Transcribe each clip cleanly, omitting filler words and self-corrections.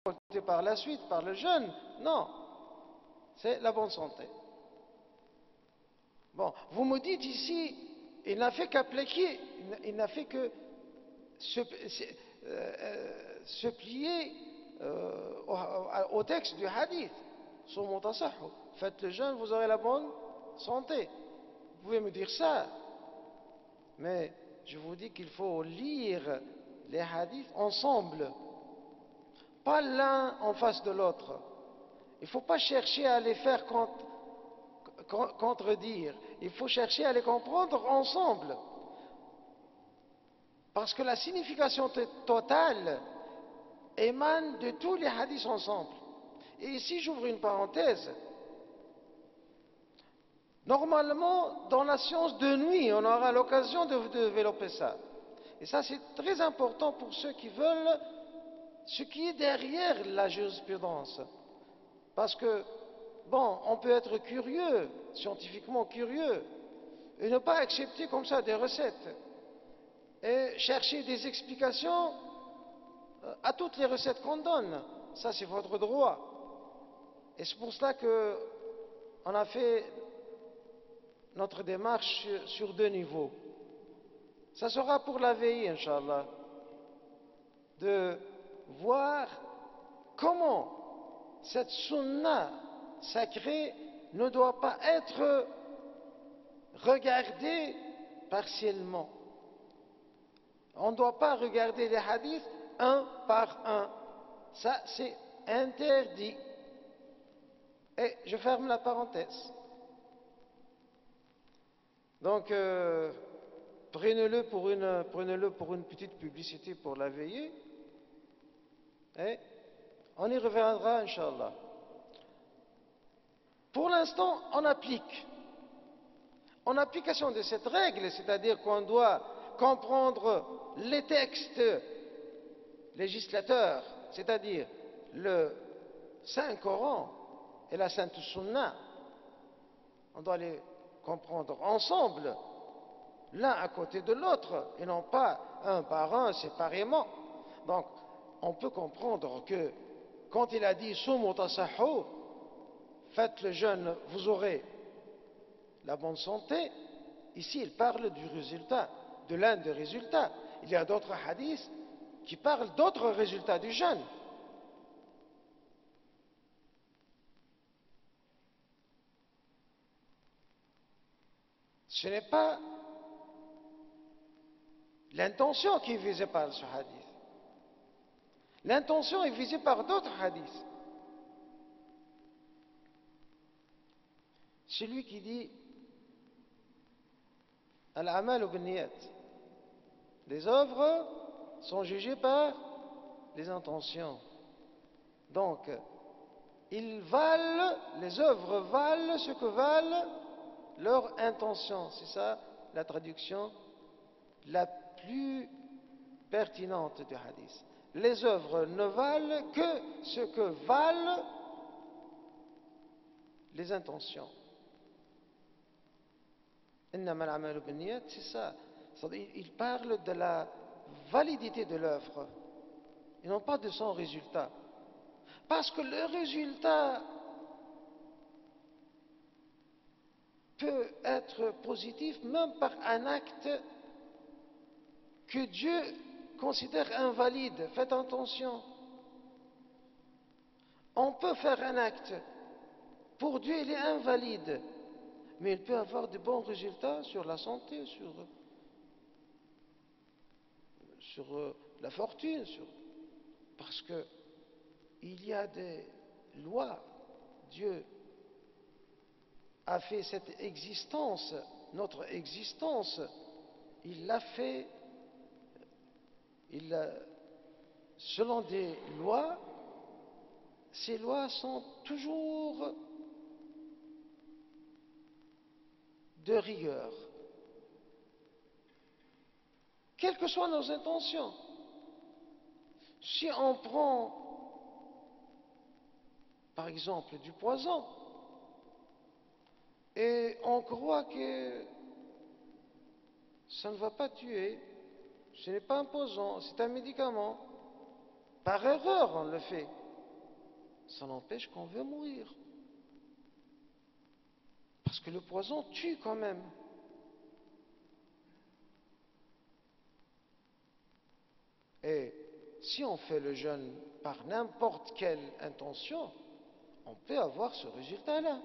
récolté par la suite par le jeûne. Non, c'est la bonne santé. Bon, vous me dites ici, il n'a fait qu'appliquer, il n'a fait que se plier au texte du hadith. Faites le jeûne, vous aurez la bonne santé. Vous pouvez me dire ça, mais je vous dis qu'il faut lire les hadiths ensemble, pas l'un en face de l'autre. Il ne faut pas chercher à les faire contredire, il faut chercher à les comprendre ensemble. Parce que la signification totale émane de tous les hadiths ensemble. Et ici, j'ouvre une parenthèse. Normalement, dans la science de nuit, on aura l'occasion de développer ça. Et ça, c'est très important pour ceux qui veulent ce qui est derrière la jurisprudence. Parce que, bon, on peut être curieux, scientifiquement curieux, et ne pas accepter comme ça des recettes, et chercher des explications à toutes les recettes qu'on donne. Ça, c'est votre droit. Et c'est pour cela qu'on a fait notre démarche sur deux niveaux. Ça sera pour la veille, Inch'Allah, de voir comment cette sunna sacrée ne doit pas être regardée partiellement. On ne doit pas regarder les hadiths un par un. Ça, c'est interdit. Et je ferme la parenthèse. Donc, prenez-le pour une petite publicité pour la veillée. Et on y reviendra, Inch'Allah. Pour l'instant, on applique. En application de cette règle, c'est-à-dire qu'on doit comprendre les textes législateurs, c'est-à-dire le Saint-Coran et la Sainte Sunna, on doit les comprendre ensemble, l'un à côté de l'autre, et non pas un par un, séparément. Donc, on peut comprendre que quand il a dit « Sumu tasahhu », faites le jeûne, vous aurez la bonne santé. Ici, il parle du résultat, de l'un des résultats. Il y a d'autres hadiths qui parlent d'autres résultats du jeûne. Ce n'est pas l'intention qui est visée par ce hadith. L'intention est visée par d'autres hadiths. Celui qui dit Al-amal bin-niyat, les œuvres sont jugées par les intentions. Donc, les œuvres valent ce que valent leurs intentions. C'est ça la traduction la plus pertinente du hadith. Les œuvres ne valent que ce que valent les intentions. Innama al-amalu bin-niyat, c'est ça. Il parle de la validité de l'œuvre et non pas de son résultat. Parce que le résultat peut être positif même par un acte que Dieu considère invalide. Faites attention. On peut faire un acte, pour Dieu il est invalide, mais il peut avoir de bons résultats sur la santé, sur la fortune, parce que il y a des lois. Dieu a fait cette existence, notre existence, il l'a fait selon des lois. Ces lois sont toujours de rigueur, quelles que soient nos intentions. Si on prend par exemple du poison et on croit que ça ne va pas tuer, ce n'est pas un poison, c'est un médicament, par erreur on le fait, ça n'empêche qu'on veut mourir. Parce que le poison tue quand même. Et si on fait le jeûne par n'importe quelle intention, on peut avoir ce résultat-là,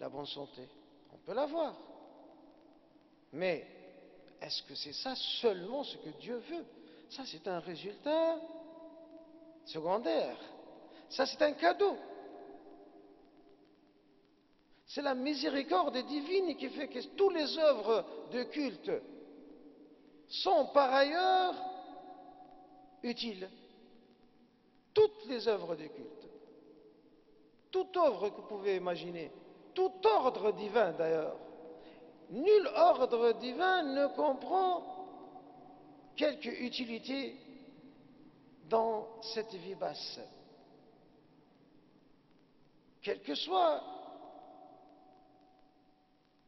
la bonne santé. On peut l'avoir. Mais est-ce que c'est ça seulement ce que Dieu veut? Ça, c'est un résultat secondaire. Ça, c'est un cadeau. C'est la miséricorde divine qui fait que toutes les œuvres de culte sont par ailleurs utiles. Toutes les œuvres de culte. Toute œuvre que vous pouvez imaginer. Tout ordre divin d'ailleurs. Nul ordre divin ne comprend quelque utilité dans cette vie basse. Quelle que soit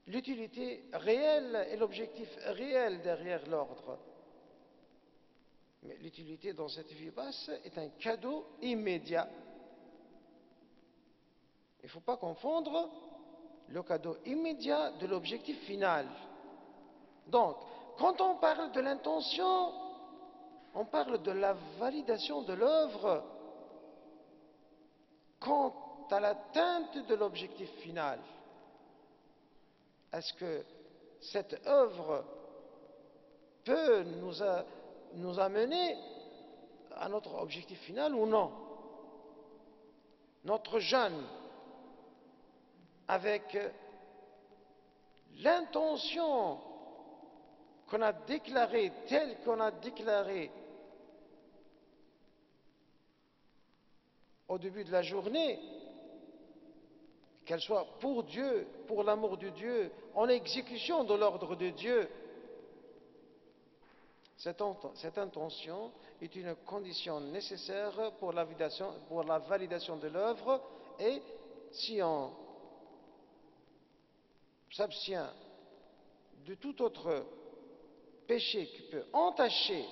l'utilité réelle et l'objectif réel derrière l'ordre. Mais l'utilité dans cette vie basse est un cadeau immédiat. Il ne faut pas confondre le cadeau immédiat de l'objectif final. Donc, quand on parle de l'intention, on parle de la validation de l'œuvre quant à l'atteinte de l'objectif final. Est-ce que cette œuvre peut nous amener à notre objectif final ou non? Notre jeûne, avec l'intention qu'on a déclarée, telle qu'on a déclarée au début de la journée, qu'elle soit pour Dieu, pour l'amour de Dieu, en exécution de l'ordre de Dieu, cette intention est une condition nécessaire pour la validation de l'œuvre, et si on s'abstient de tout autre péché qui peut entacher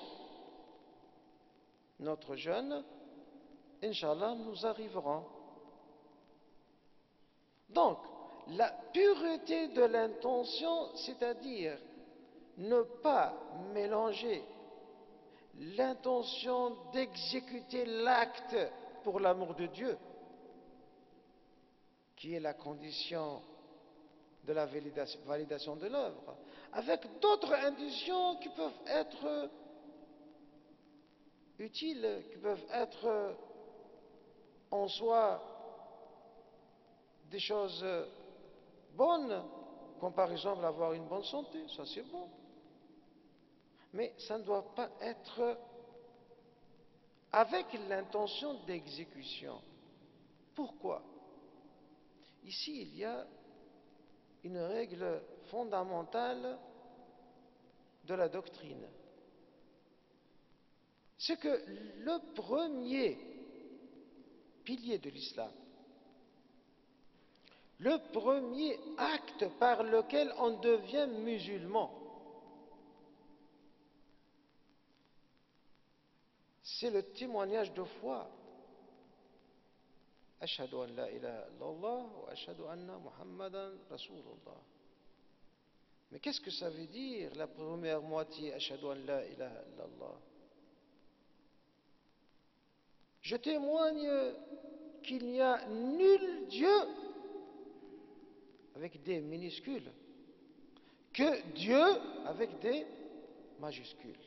notre jeûne, Inch'Allah, nous arriverons. Donc, la pureté de l'intention, c'est-à-dire ne pas mélanger l'intention d'exécuter l'acte pour l'amour de Dieu, qui est la condition de la validation de l'œuvre, avec d'autres intentions qui peuvent être utiles, qui peuvent être en soi des choses bonnes, comme par exemple avoir une bonne santé, ça c'est bon. Mais ça ne doit pas être avec l'intention d'exécution. Pourquoi? Ici, il y a une règle fondamentale de la doctrine. C'est que le premier pilier de l'islam, le premier acte par lequel on devient musulman, c'est le témoignage de foi. Ashhadu an la ilaha illallah wa ashhadu anna Muhammadan Rasulullah. Mais qu'est-ce que ça veut dire la première moitié, Ashhadu an la ilaha illallah? Je témoigne qu'il n'y a nul Dieu, avec des minuscules, que Dieu avec des majuscules.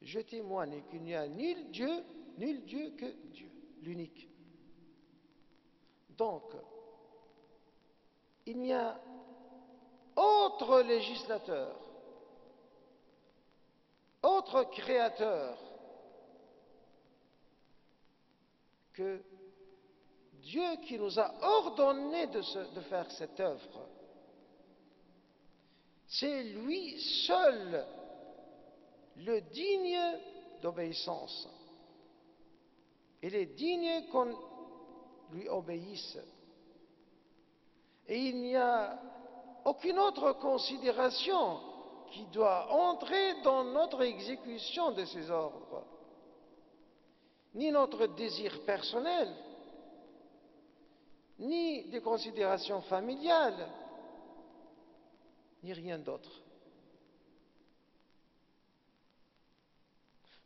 Je témoigne qu'il n'y a nul Dieu que Dieu, l'unique. Donc, il n'y a autre législateur, autre créateur que Dieu qui nous a ordonné de faire cette œuvre. C'est lui seul le digne d'obéissance. Il est digne qu'on lui obéisse. Et il n'y a aucune autre considération qui doit entrer dans notre exécution de ces ordres. ni notre désir personnel, ni des considérations familiales, ni rien d'autre.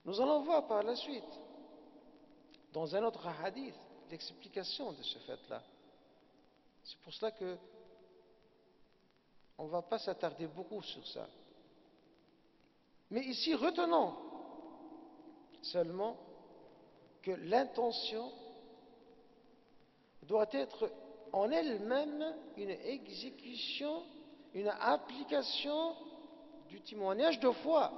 Nous allons voir par la suite, dans un autre hadith, l'explication de ce fait-là. C'est pour cela que on ne va pas s'attarder beaucoup sur ça. Mais ici, retenons seulement que l'intention doit être en elle-même une exécution, une application du témoignage de foi.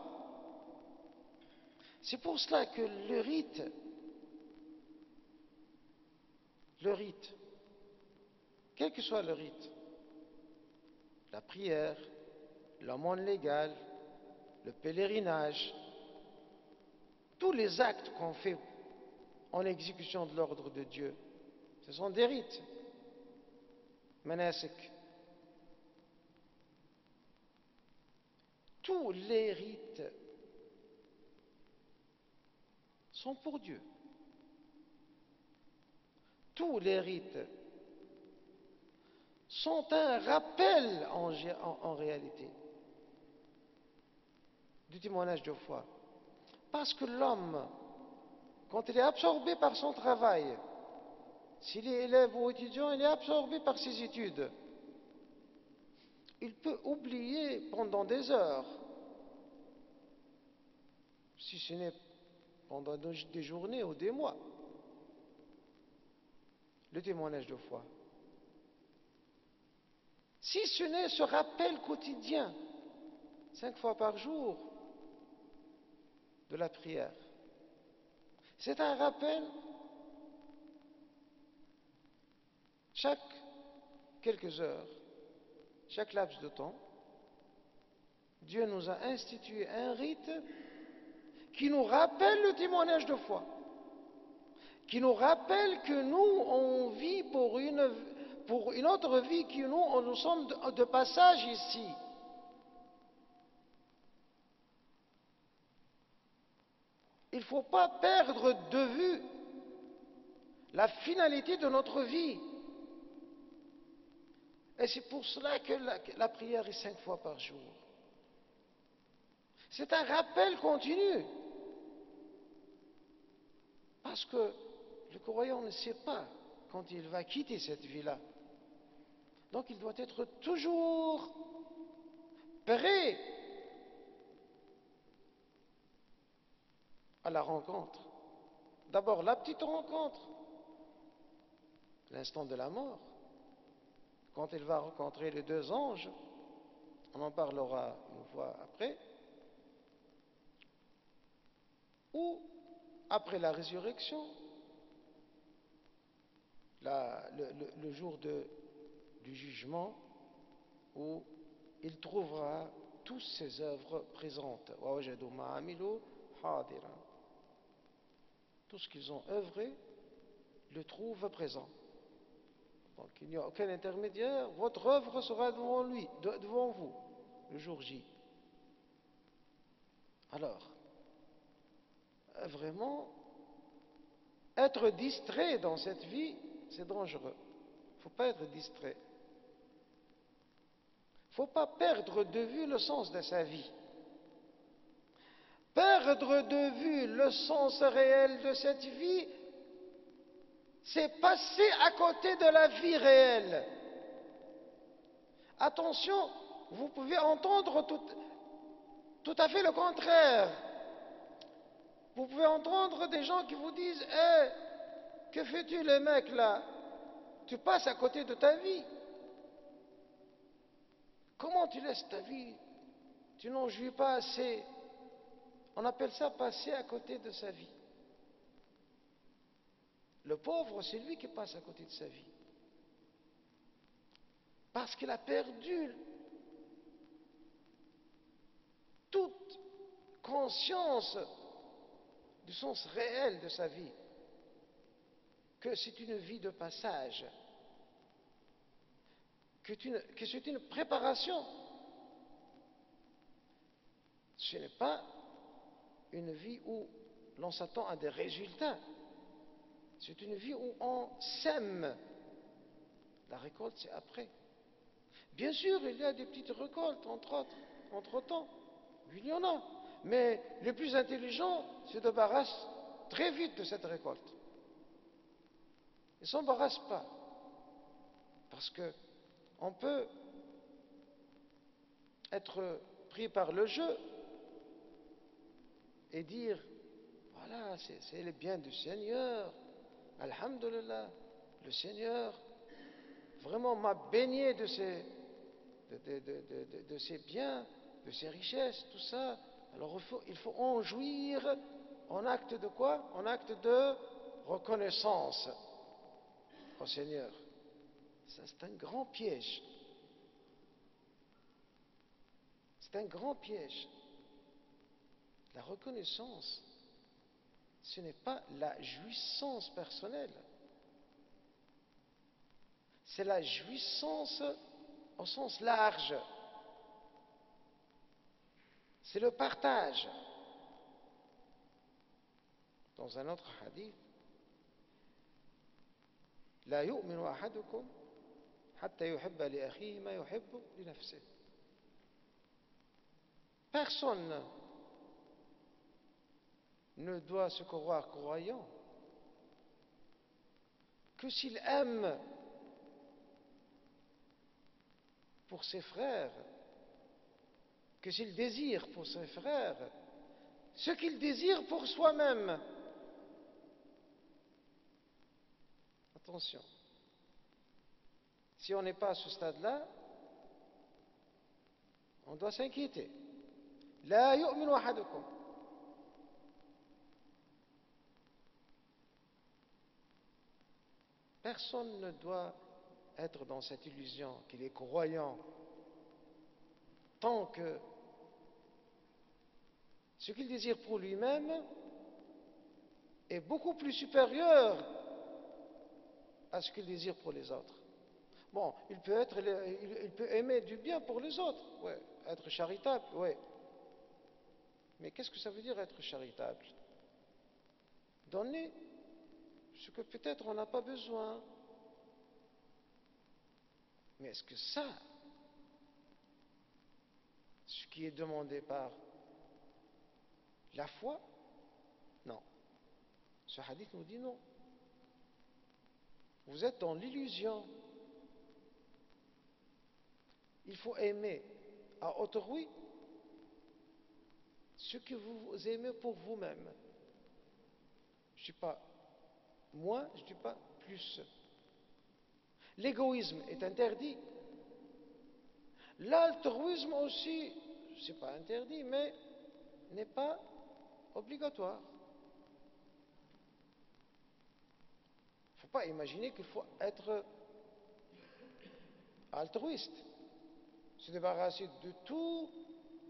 C'est pour cela que le rite, quel que soit le rite, la prière, l'aumône légale, le pèlerinage, tous les actes qu'on fait en exécution de l'ordre de Dieu, ce sont des rites, manasik. Tous les rites sont pour Dieu. Tous les rites sont un rappel en réalité du témoignage de foi. Parce que l'homme, quand il est absorbé par son travail, s'il est élève ou étudiant, il est absorbé par ses études. Il peut oublier pendant des heures, si ce n'est pendant des journées ou des mois, le témoignage de foi. Si ce n'est ce rappel quotidien, 5 fois par jour, de la prière. C'est un rappel chaque quelques heures, chaque laps de temps. Dieu nous a institué un rite qui nous rappelle le témoignage de foi, qui nous rappelle que nous, on vit pour une autre vie, que nous sommes de passage ici. Il ne faut pas perdre de vue la finalité de notre vie. Et c'est pour cela que la prière est 5 fois par jour. C'est un rappel continu. Parce que le croyant ne sait pas quand il va quitter cette vie-là. Donc il doit être toujours prêt à la rencontre. D'abord la petite rencontre, l'instant de la mort. Quand il va rencontrer les 2 anges, on en parlera une fois après, ou après la résurrection, le jour du jugement, où il trouvera toutes ses œuvres présentes. Tout ce qu'ils ont œuvré le trouve présent. Donc il n'y a aucun intermédiaire, votre œuvre sera devant lui, devant vous, le jour J. Alors, vraiment, être distrait dans cette vie, c'est dangereux. Il ne faut pas être distrait. Il ne faut pas perdre de vue le sens de sa vie. Perdre de vue le sens réel de cette vie, c'est passer à côté de la vie réelle. Attention, vous pouvez entendre tout à fait le contraire. Vous pouvez entendre des gens qui vous disent « Hé, que fais-tu les mecs là? Tu passes à côté de ta vie. Comment tu laisses ta vie? Tu n'en jouis pas assez. » On appelle ça passer à côté de sa vie. Le pauvre, c'est lui qui passe à côté de sa vie. Parce qu'il a perdu toute conscience du sens réel de sa vie. Que c'est une vie de passage. Que c'est une préparation. Ce n'est pas une vie où l'on s'attend à des résultats. C'est une vie où on sème. La récolte, c'est après. Bien sûr, il y a des petites récoltes, entre-temps. Il y en a. Mais les plus intelligents se débarrassent très vite de cette récolte. Ils ne s'embarrassent pas. Parce qu'on peut être pris par le jeu et dire, voilà, c'est le bien du Seigneur. Alhamdulillah, le Seigneur vraiment m'a baigné de ses biens, de ses richesses, tout ça. Alors il faut en jouir en acte de quoi? En acte de reconnaissance au Seigneur. Ça, c'est un grand piège. C'est un grand piège. La reconnaissance, ce n'est pas la jouissance personnelle. C'est la jouissance au sens large. C'est le partage. Dans un autre hadith, لا يؤمن أحدكم حتى يحب لأخيه ما يحب لنفسه. Personne ne doit se croire croyant que s'il aime pour ses frères, que s'il désire pour ses frères ce qu'il désire pour soi-même. Attention, si on n'est pas à ce stade-là, on doit s'inquiéter. لا يؤمن أحدكم. Personne ne doit être dans cette illusion qu'il est croyant tant que ce qu'il désire pour lui-même est beaucoup plus supérieur à ce qu'il désire pour les autres. Bon, il peut aimer du bien pour les autres, ouais, être charitable, ouais. Mais qu'est-ce que ça veut dire être charitable? Donner ce que peut-être on n'a pas besoin. Mais est-ce que ça, ce qui est demandé par la foi? Non. Ce hadith nous dit non. Vous êtes dans l'illusion. Il faut aimer à autrui ce que vous aimez pour vous-même. Je ne dis pas moins, je ne dis pas plus. L'égoïsme est interdit. L'altruisme aussi, ce n'est pas interdit, mais n'est pas obligatoire. Il ne faut pas imaginer qu'il faut être altruiste, se débarrasser de tout,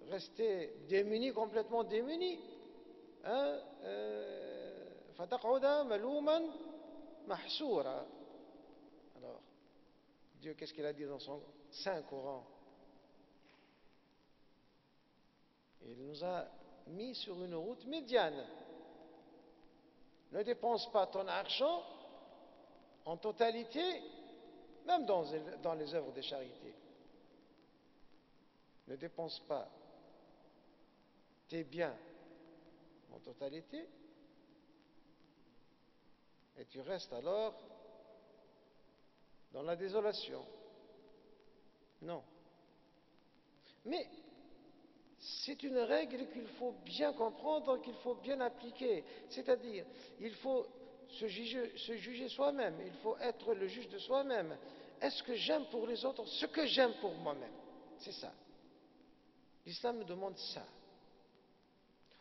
rester démuni, complètement démuni. فَتَقْعُدَ مَلُومًا مَحْسُورًا. Alors, Dieu, qu'est-ce qu'il a dit dans son Saint-Coran? Il nous a mis sur une route médiane. Ne dépense pas ton argent en totalité, même dans les œuvres de charité. Ne dépense pas tes biens en totalité, et tu restes alors dans la désolation. Non. Mais c'est une règle qu'il faut bien comprendre, qu'il faut bien appliquer. C'est-à-dire, il faut se juger soi-même, il faut être le juge de soi-même. Est-ce que j'aime pour les autres ce que j'aime pour moi-même? C'est ça. L'islam nous demande ça.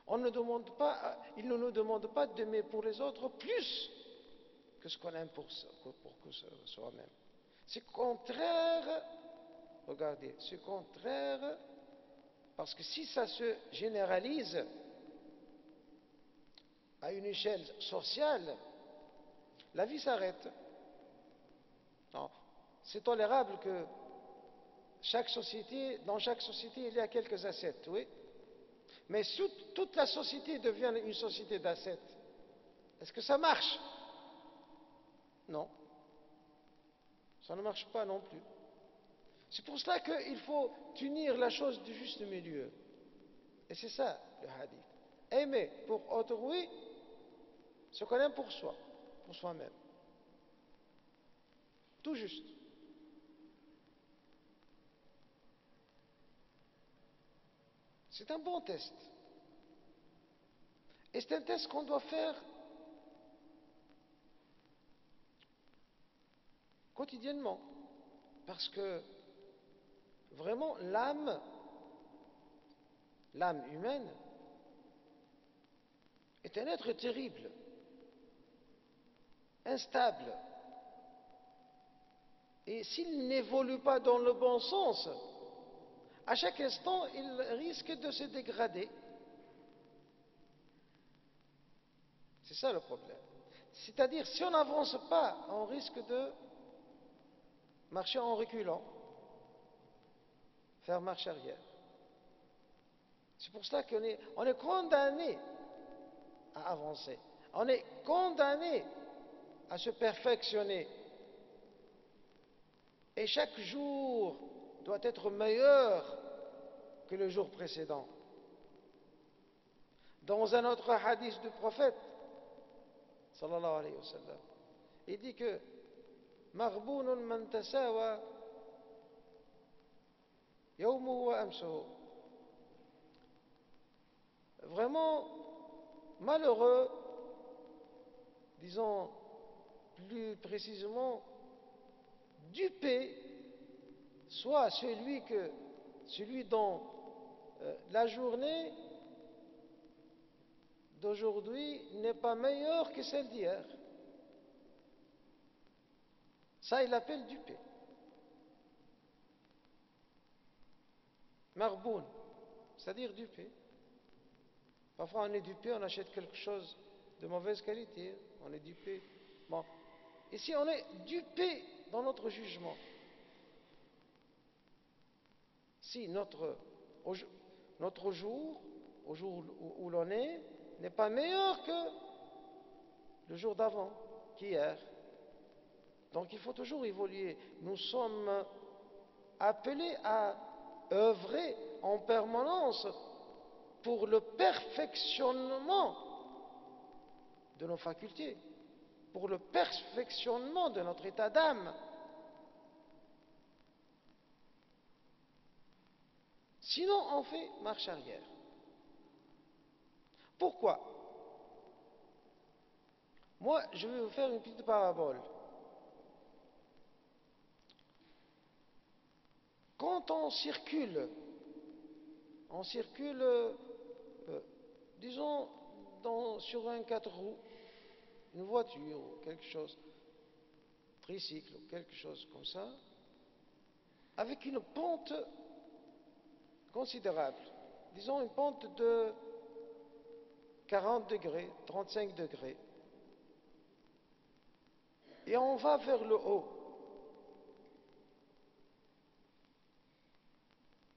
Il ne nous demande pas d'aimer pour les autres plus que ce qu'on aime pour soi-même. C'est contraire, regardez, c'est contraire, parce que si ça se généralise à une échelle sociale, la vie s'arrête. Non, c'est tolérable que dans chaque société, il y a quelques ascètes, oui. Mais si toute la société devient une société d'ascètes, est-ce que ça marche? Non, ça ne marche pas non plus. C'est pour cela qu'il faut tenir la chose du juste milieu. Et c'est ça le hadith. Aimer pour autrui ce qu'on aime pour soi, pour soi-même. Tout juste. C'est un bon test. Et c'est un test qu'on doit faire quotidiennement. Parce que vraiment l'âme humaine est un être terrible, instable. Et s'il n'évolue pas dans le bon sens, à chaque instant, il risque de se dégrader. C'est ça le problème. C'est-à-dire, si on n'avance pas, on risque de marcher en reculant, faire marche arrière. C'est pour cela qu'on est condamné à avancer. On est condamné à se perfectionner. Et chaque jour doit être meilleur que le jour précédent. Dans un autre hadith du prophète, sallallahu alayhi wa sallam, il dit que maghbounun man tasawa yawmuhu wa amsuhu. Vraiment malheureux, disons plus précisément, dupé, soit celui dont la journée d'aujourd'hui n'est pas meilleure que celle d'hier. Ça, il l'appelle dupé. Marboun, c'est-à-dire dupé. Parfois, on est dupé, on achète quelque chose de mauvaise qualité, on est dupé. Bon. Ici, on est dupé dans notre jugement. Si notre jour, au jour où l'on est, n'est pas meilleur que le jour d'avant, qu'hier. Donc il faut toujours évoluer. Nous sommes appelés à œuvrer en permanence pour le perfectionnement de nos facultés, pour le perfectionnement de notre état d'âme. Sinon, on fait marche arrière. Pourquoi? Moi, je vais vous faire une petite parabole. Quand on circule, disons, sur un 4 roues, une voiture ou quelque chose, tricycle ou quelque chose comme ça, avec une pente considérable, disons une pente de 40 degrés, 35 degrés, et on va vers le haut.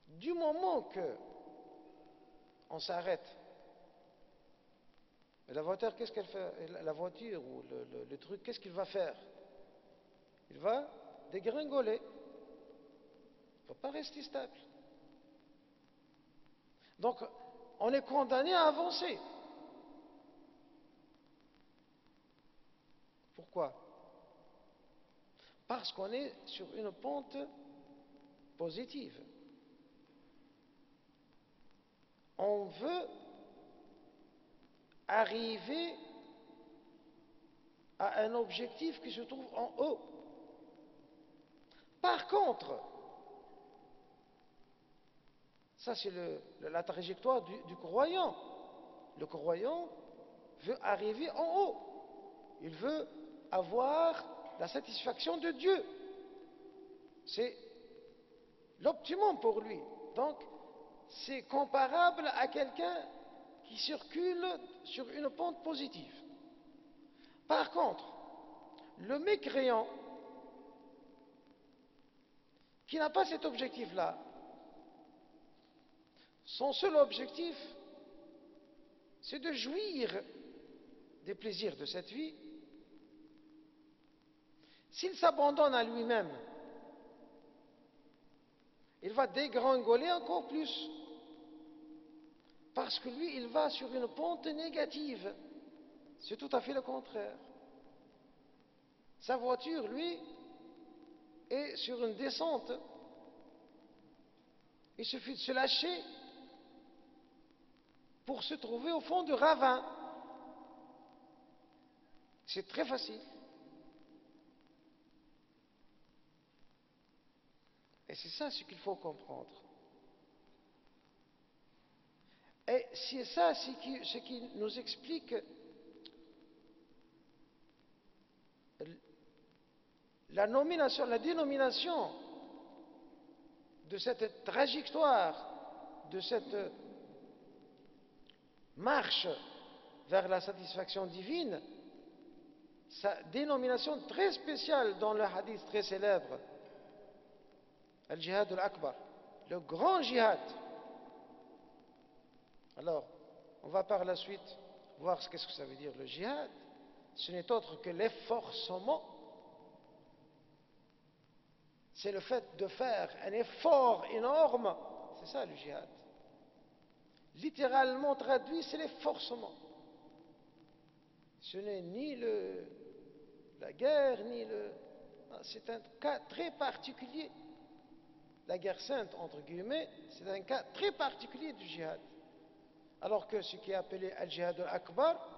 Du moment que on s'arrête, la voiture, qu'est-ce qu'elle fait? La voiture ou le truc, qu'est-ce qu'il va faire? Il va dégringoler. Il ne va pas rester stable. Donc, on est condamné à avancer. Pourquoi? Parce qu'on est sur une pente positive. On veut arriver à un objectif qui se trouve en haut. Par contre, ça c'est la trajectoire du croyant. Le croyant veut arriver en haut. Il veut avoir la satisfaction de Dieu. C'est l'optimum pour lui. Donc, c'est comparable à quelqu'un qui circule sur une pente positive. Par contre, le mécréant qui n'a pas cet objectif-là, son seul objectif, c'est de jouir des plaisirs de cette vie. S'il s'abandonne à lui-même, il va dégringoler encore plus. Parce que lui, il va sur une pente négative. C'est tout à fait le contraire. Sa voiture, lui, est sur une descente. Il suffit de se lâcher pour se trouver au fond du ravin. C'est très facile. Et c'est ça ce qu'il faut comprendre. Et c'est ça ce qui nous explique la dénomination de cette trajectoire, de cette marche vers la satisfaction divine, sa dénomination très spéciale dans le hadith très célèbre, al-jihad al-akbar, le grand jihad. Alors, on va par la suite voir ce que ça veut dire le jihad. Ce n'est autre que l'efforcement. C'est le fait de faire un effort énorme. C'est ça le jihad. Littéralement traduit, c'est l'efforcement. Ce n'est ni la guerre, ni le... C'est un cas très particulier. La guerre sainte, entre guillemets, c'est un cas très particulier du jihad. Alors que ce qui est appelé al-jihad al-akbar,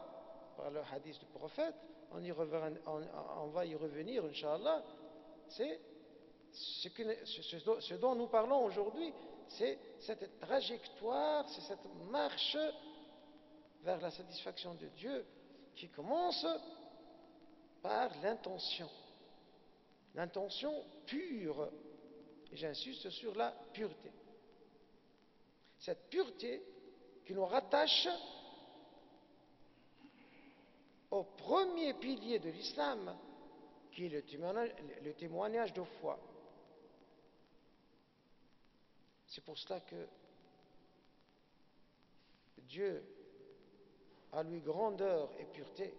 par le hadith du prophète, on va y revenir, Inch'Allah, c'est ce dont nous parlons aujourd'hui, c'est cette trajectoire, c'est cette marche vers la satisfaction de Dieu qui commence par l'intention pure. Et j'insiste sur la pureté. Cette pureté qui nous rattache au premier pilier de l'islam, qui est le témoignage de foi. C'est pour cela que Dieu, à lui grandeur et pureté,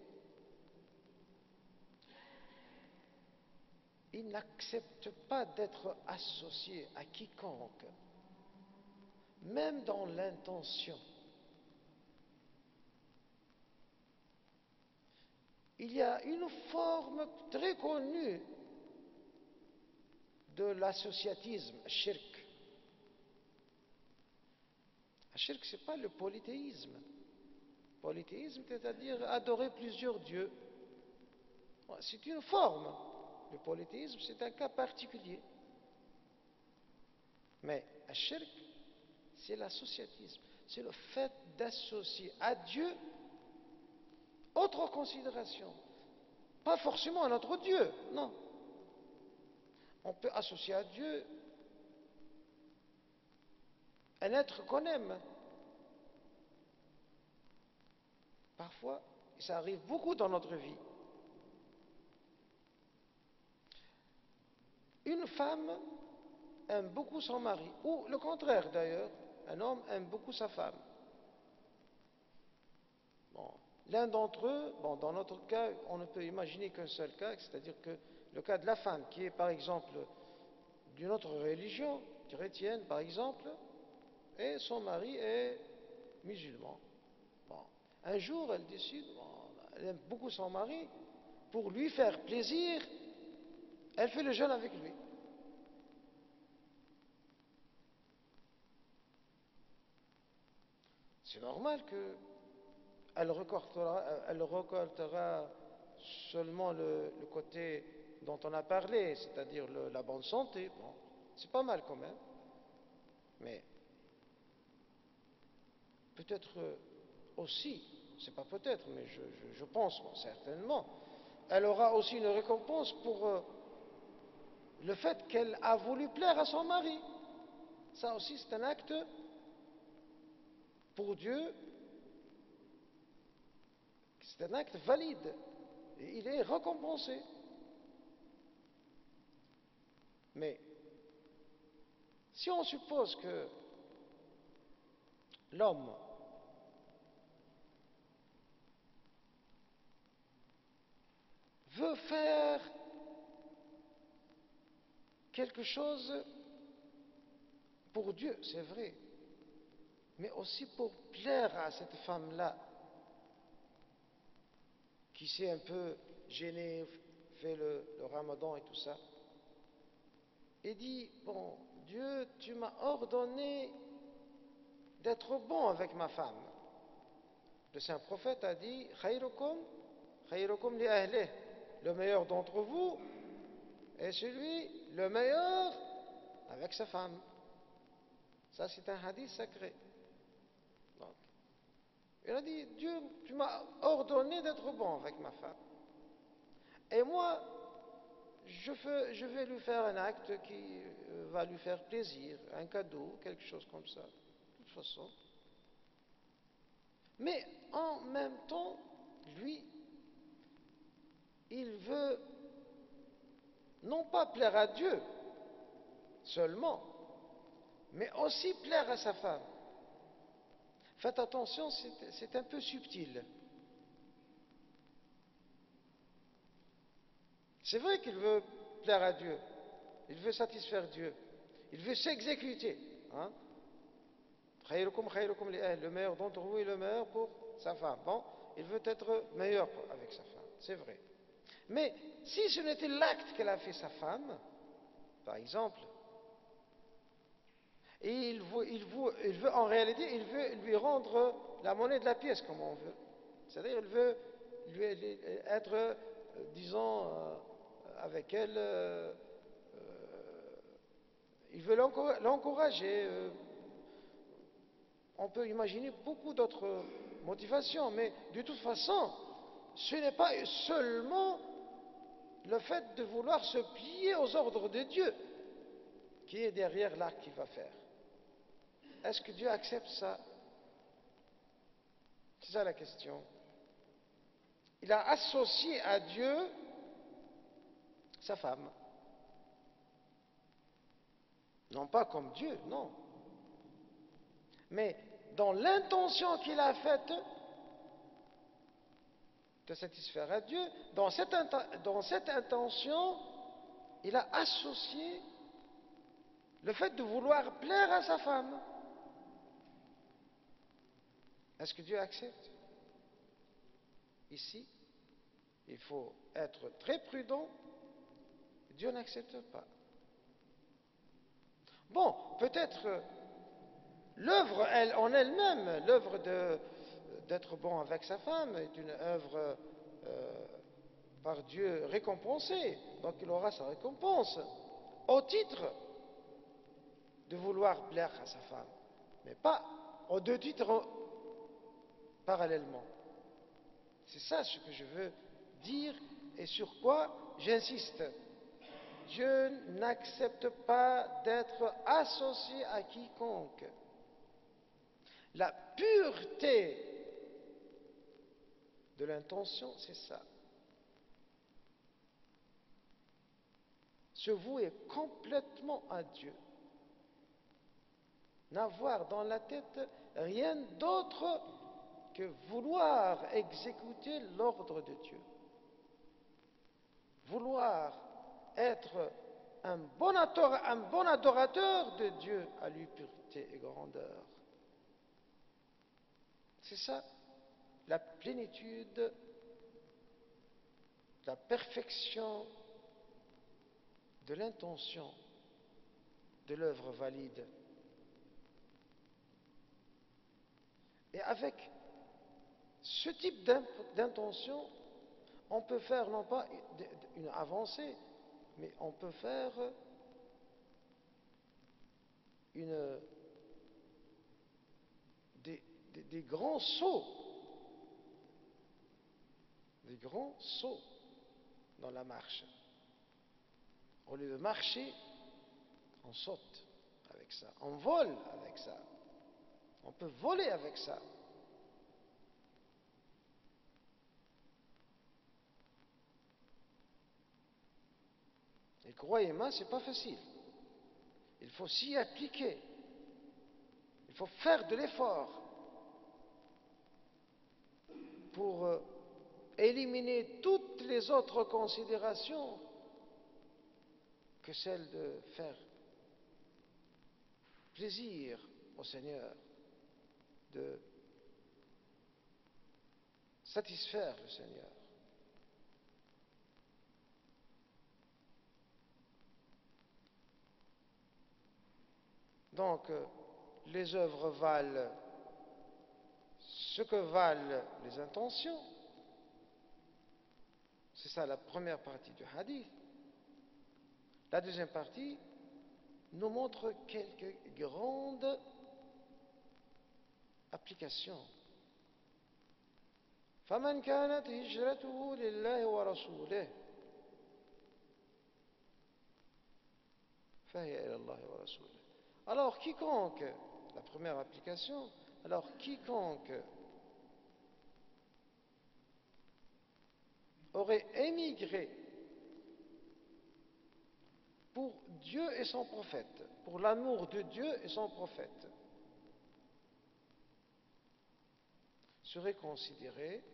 il n'accepte pas d'être associé à quiconque, même dans l'intention. Il y a une forme très connue de l'associatisme, shirk. Le shirk, ce n'est pas le polythéisme. Le polythéisme, c'est-à-dire adorer plusieurs dieux. C'est une forme. Le polythéisme, c'est un cas particulier. Mais le shirk, c'est l'associatisme. C'est le fait d'associer à Dieu autre considération. Pas forcément un autre Dieu, non. On peut associer à Dieu un être qu'on aime. Parfois, et ça arrive beaucoup dans notre vie. Une femme aime beaucoup son mari, ou le contraire d'ailleurs, un homme aime beaucoup sa femme. Bon, l'un d'entre eux, dans notre cas, on ne peut imaginer qu'un seul cas, c'est-à-dire que le cas de la femme qui est par exemple d'une autre religion, chrétienne par exemple, et son mari est musulman. Bon, un jour, elle décide, elle aime beaucoup son mari, pour lui faire plaisir, elle fait le jeûne avec lui. C'est normal qu'elle récoltera seulement le côté dont on a parlé, c'est-à-dire la bonne santé. Bon, c'est pas mal quand même. Mais peut-être aussi, c'est pas peut-être, mais je pense certainement, elle aura aussi une récompense pour le fait qu'elle a voulu plaire à son mari. Ça aussi, c'est un acte pour Dieu, c'est un acte valide. Et il est récompensé. Mais si on suppose que l'homme veut faire quelque chose pour Dieu, c'est vrai, mais aussi pour plaire à cette femme-là, qui s'est un peu gênée, fait le ramadan et tout ça, et dit, bon, Dieu, tu m'as ordonné d'être bon avec ma femme. Le saint prophète a dit, khayrukum li ahlih, le meilleur d'entre vous est celui, le meilleur avec sa femme. Ça, c'est un hadith sacré. Donc, il a dit, Dieu, tu m'as ordonné d'être bon avec ma femme. Et moi, je vais lui faire un acte qui va lui faire plaisir, un cadeau, quelque chose comme ça, de toute façon. Mais en même temps, lui, il veut non pas plaire à Dieu seulement, mais aussi plaire à sa femme. Faites attention, c'est un peu subtil. C'est vrai qu'il veut plaire à Dieu, il veut satisfaire Dieu, il veut s'exécuter. Hein? Le meilleur d'entre vous est le meilleur pour sa femme. Bon, il veut être meilleur avec sa femme, c'est vrai. Mais si ce n'était l'acte qu'elle a fait sa femme, par exemple, et il veut en réalité, il veut lui rendre la monnaie de la pièce comme on veut. C'est-à-dire, il veut lui être, disons, avec elle, il veut l'encourager. On peut imaginer beaucoup d'autres motivations, mais de toute façon, ce n'est pas seulement le fait de vouloir se plier aux ordres de Dieu qui est derrière l'acte qu'il va faire. Est-ce que Dieu accepte ça? C'est ça la question. Il a associé à Dieu sa femme. Non pas comme Dieu, non. Mais dans l'intention qu'il a faite de satisfaire à Dieu, dans cette intention, il a associé le fait de vouloir plaire à sa femme. Est-ce que Dieu accepte? Ici, il faut être très prudent. Dieu n'accepte pas. Bon, peut-être l'œuvre en elle-même, l'œuvre d'être bon avec sa femme est une œuvre par Dieu récompensée, donc il aura sa récompense au titre de vouloir plaire à sa femme, mais pas aux deux titres parallèlement. C'est ça ce que je veux dire et sur quoi j'insiste. Dieu n'accepte pas d'être associé à quiconque. La pureté de l'intention, c'est ça. Se vouer complètement à Dieu. N'avoir dans la tête rien d'autre que vouloir exécuter l'ordre de Dieu. Vouloir être un bon adorateur de Dieu à lui pureté et grandeur. C'est ça, la plénitude, la perfection de l'intention de l'œuvre valide. Et avec ce type d'intention, on peut faire non pas une avancée, mais on peut faire des grands sauts, dans la marche. Au lieu de marcher, on saute avec ça, on vole avec ça, on peut voler avec ça. Et croyez-moi, ce n'est pas facile. Il faut s'y appliquer. Il faut faire de l'effort pour éliminer toutes les autres considérations que celle de faire plaisir au Seigneur, de satisfaire le Seigneur. Donc, les œuvres valent ce que valent les intentions. C'est ça la première partie du hadith. La deuxième partie nous montre quelques grandes applications. فَمَنْ كَانَتْ هِجْرَتُهُ لِلَّهِ وَرَسُولِهِ فَهِيَ إِلَى اللَّهِ وَرَسُولِهِ. Alors quiconque, la première application, alors quiconque aurait émigré pour Dieu et son prophète, pour l'amour de Dieu et son prophète, serait considéré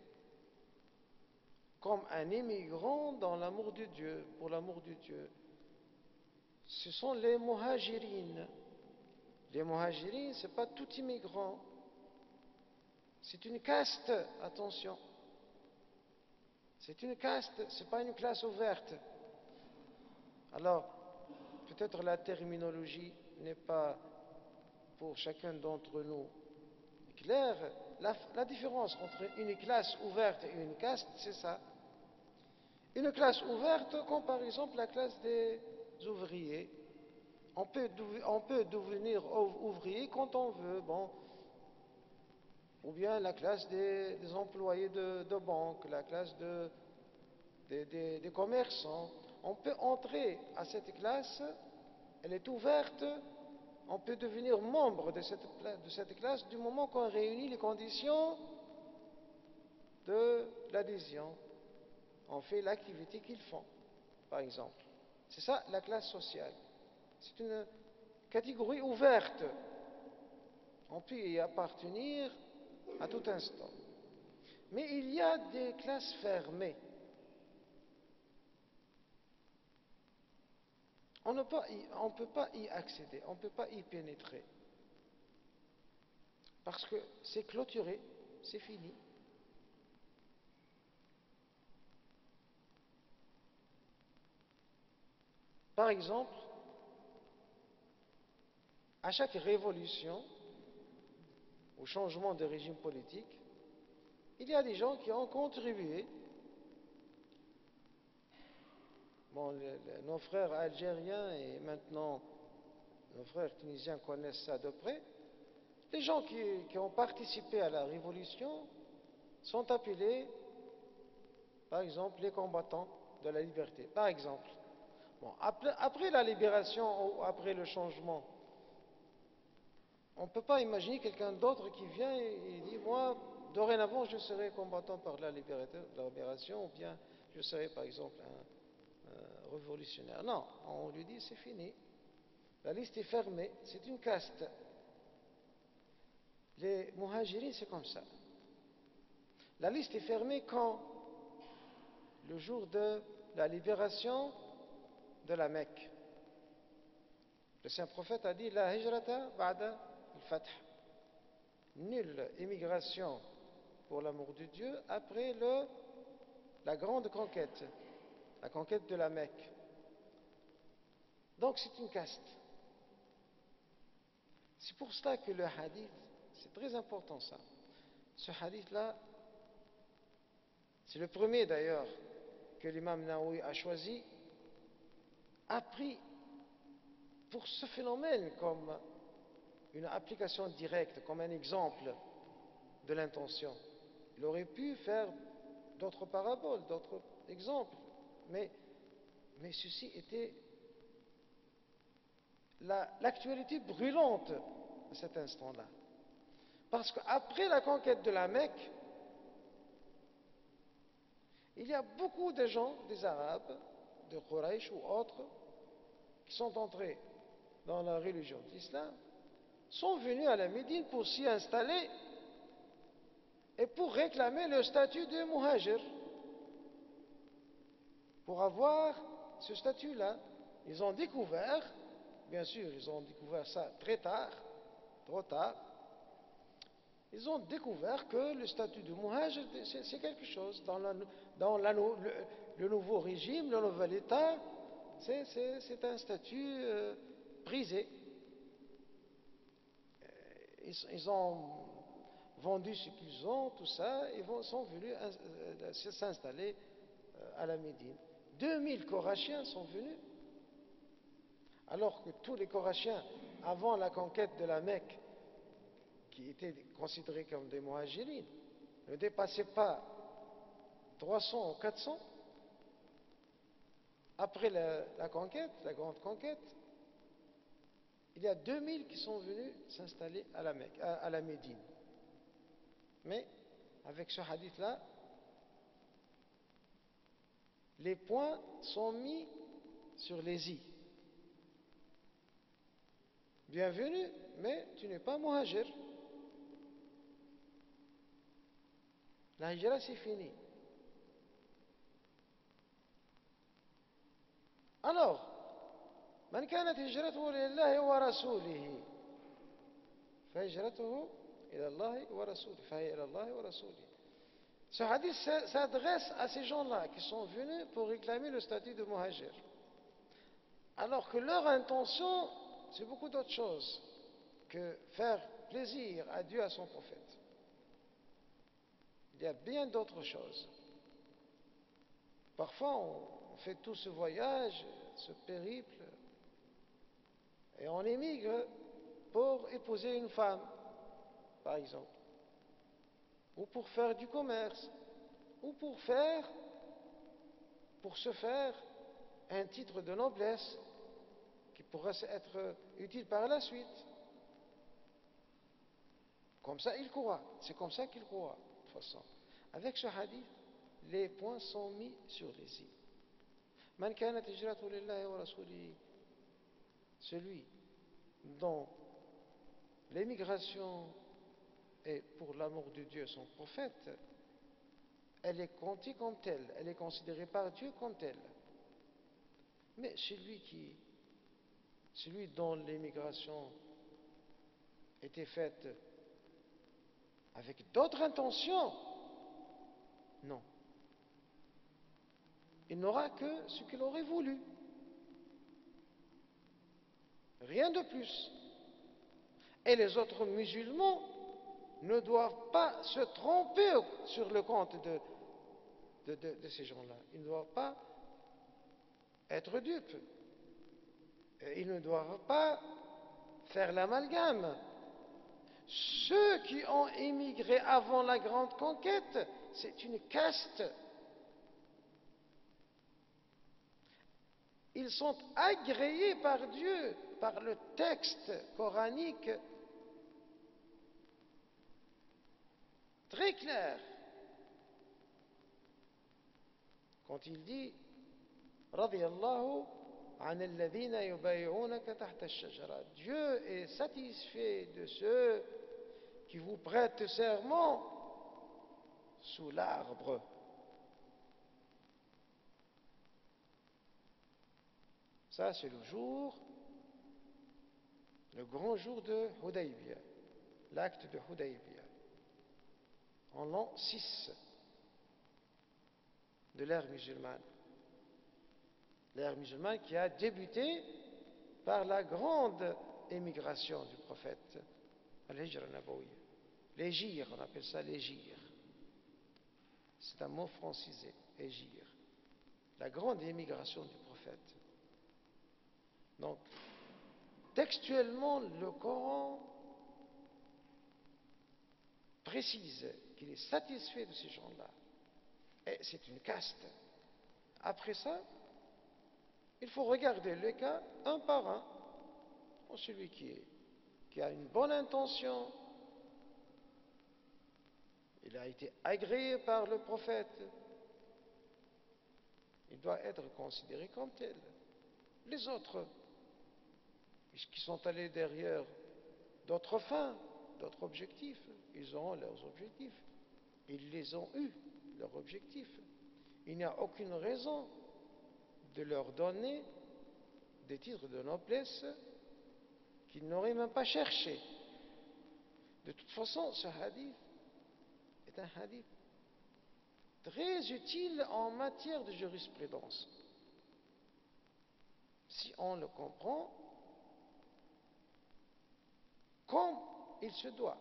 comme un émigrant dans l'amour de Dieu, pour l'amour de Dieu. Ce sont les muhajirines. Les muhajirines, ce n'est pas tout immigrant. C'est une caste, attention. C'est une caste, ce n'est pas une classe ouverte. Alors, peut-être la terminologie n'est pas pour chacun d'entre nous claire. La différence entre une classe ouverte et une caste, c'est ça. Une classe ouverte, comme par exemple la classe des ouvriers. On peut devenir ouvrier quand on veut, bon. Ou bien la classe des employés de banque, la classe des commerçants. On peut entrer à cette classe, elle est ouverte, on peut devenir membre de cette classe du moment qu'on réunit les conditions de l'adhésion. On fait l'activité qu'ils font, par exemple. C'est ça la classe sociale. C'est une catégorie ouverte. On peut y appartenir à tout instant. Mais il y a des classes fermées. On ne peut pas y accéder, on ne peut pas y pénétrer. Parce que c'est clôturé, c'est fini. Par exemple, à chaque révolution, au changement de régime politique, il y a des gens qui ont contribué. Bon, nos frères algériens et maintenant nos frères tunisiens connaissent ça de près. Les gens qui ont participé à la révolution sont appelés, par exemple, les combattants de la liberté. Par exemple, bon, après la libération ou après le changement, on ne peut pas imaginer quelqu'un d'autre qui vient et dit, moi, dorénavant, je serai combattant par la libération, ou bien je serai, par exemple, un révolutionnaire. Non, on lui dit, c'est fini. La liste est fermée, c'est une caste. Les muhajirines, c'est comme ça. La liste est fermée quand? Le jour de la libération de la Mecque. Le saint prophète a dit, la hijrata ba'da al-fath. Nulle émigration pour l'amour de Dieu après la grande conquête, la conquête de la Mecque. Donc c'est une caste. C'est pour cela que le hadith, c'est très important ça. Ce hadith-là, c'est le premier d'ailleurs que l'imam Nawawi a choisi, a pris pour ce phénomène comme une application directe, comme un exemple de l'intention. Il aurait pu faire d'autres paraboles, d'autres exemples, mais ceci était l'actualité brûlante à cet instant-là. Parce qu'après la conquête de la Mecque, il y a beaucoup de gens, des Arabes, de Quraysh ou autres, qui sont entrés dans la religion de l'islam, sont venus à la Médine pour s'y installer et pour réclamer le statut de muhajir. pour avoir ce statut-là. Ils ont découvert, bien sûr, ils ont découvert ça très tard, trop tard, ils ont découvert que le statut de muhajir, c'est quelque chose. Le nouveau régime, le nouvel État, c'est un statut prisé. Ils ont vendu ce qu'ils ont, tout ça, et sont venus s'installer à la Médine. 2000 Korachiens sont venus, alors que tous les Korachiens, avant la conquête de la Mecque, qui étaient considérés comme des muhajirines, ne dépassaient pas 300 ou 400. Après la conquête, la grande conquête, il y a 2000 qui sont venus s'installer à la Mecque, à la Médine. Mais avec ce hadith-là, les points sont mis sur les i. Bienvenue, mais tu n'es pas muhajir. La hijra, c'est fini. Alors, من كانت هجرته لله ورسوله فهجرته إلى الله ورسوله فهي إلى الله ورسوله. Ce hadith s'adresse à ces gens-là qui sont venus pour réclamer le statut de muhajir. Alors que leur intention, c'est beaucoup d'autres choses que faire plaisir à Dieu, à son prophète. Il y a bien d'autres choses. Parfois, on fait tout ce voyage, ce périple, et on émigre pour épouser une femme, par exemple, ou pour faire du commerce, ou pour se faire un titre de noblesse qui pourrait être utile par la suite. Comme ça, il croit. C'est comme ça qu'il croit, de toute façon. Avec ce hadith, les points sont mis sur les i. Man kanat hijratuhu lillahi wa rasulihi, celui dont l'émigration est pour l'amour de Dieu, son prophète, elle est comptée comme telle, elle est considérée par Dieu comme telle. Mais celui dont l'émigration était faite avec d'autres intentions, non. Il n'aura que ce qu'il aurait voulu. Rien de plus. Et les autres musulmans ne doivent pas se tromper sur le compte de ces gens-là. Ils ne doivent pas être dupes. Et ils ne doivent pas faire l'amalgame. Ceux qui ont émigré avant la grande conquête, c'est une caste. Ils sont agréés par Dieu, par le texte coranique très clair. Quand il dit radiyallahu an alladhina yubay'unaka tahta ash-shajara, Dieu est satisfait de ceux qui vous prêtent serment sous l'arbre. Ça, c'est le grand jour de Hudaybiyah, l'acte de Hudaybiyah, en l'an 6 de l'ère musulmane. L'ère musulmane qui a débuté par la grande émigration du prophète, al-Hijra Nabawiyya. L'Hégire, on appelle ça l'Hégire. C'est un mot francisé, Hégire. La grande émigration du prophète. Donc, textuellement, le Coran précise qu'il est satisfait de ces gens-là. Et c'est une caste. Après ça, il faut regarder les cas un par un. Celui qui a une bonne intention, il a été agréé par le prophète, il doit être considéré comme tel. Les autres, qui sont allés derrière d'autres fins, d'autres objectifs, ils auront leurs objectifs. Ils les ont eus, leurs objectifs. Il n'y a aucune raison de leur donner des titres de noblesse qu'ils n'auraient même pas cherché. De toute façon, ce hadith est un hadith très utile en matière de jurisprudence. Si on le comprend comme il se doit.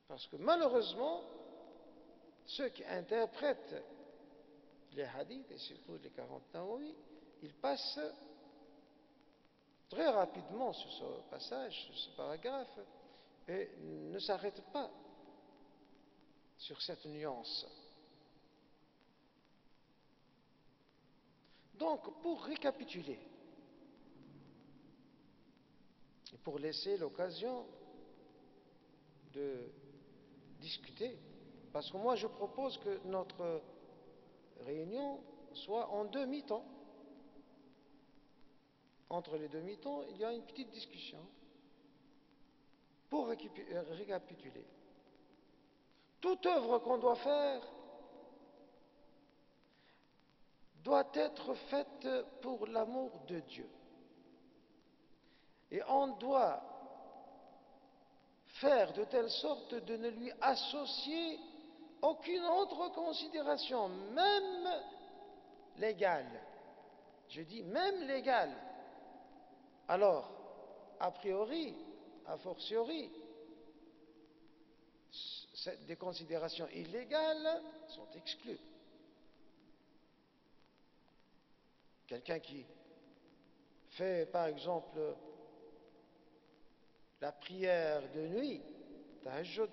Parce que malheureusement, ceux qui interprètent les hadiths, et surtout les 40 nawawi, ils passent très rapidement sur ce passage, sur ce paragraphe, et ne s'arrêtent pas sur cette nuance. Donc, pour récapituler, et pour laisser l'occasion de discuter, parce que moi je propose que notre réunion soit en demi-temps. Entre les demi-temps, il y a une petite discussion pour récapituler. Toute œuvre qu'on doit faire doit être faite pour l'amour de Dieu. Et on doit faire de telle sorte de ne lui associer aucune autre considération, même légale. Je dis même légale. Alors, a priori, a fortiori, des considérations illégales sont exclues. Quelqu'un qui fait, par exemple, la prière de nuit, tahajjud,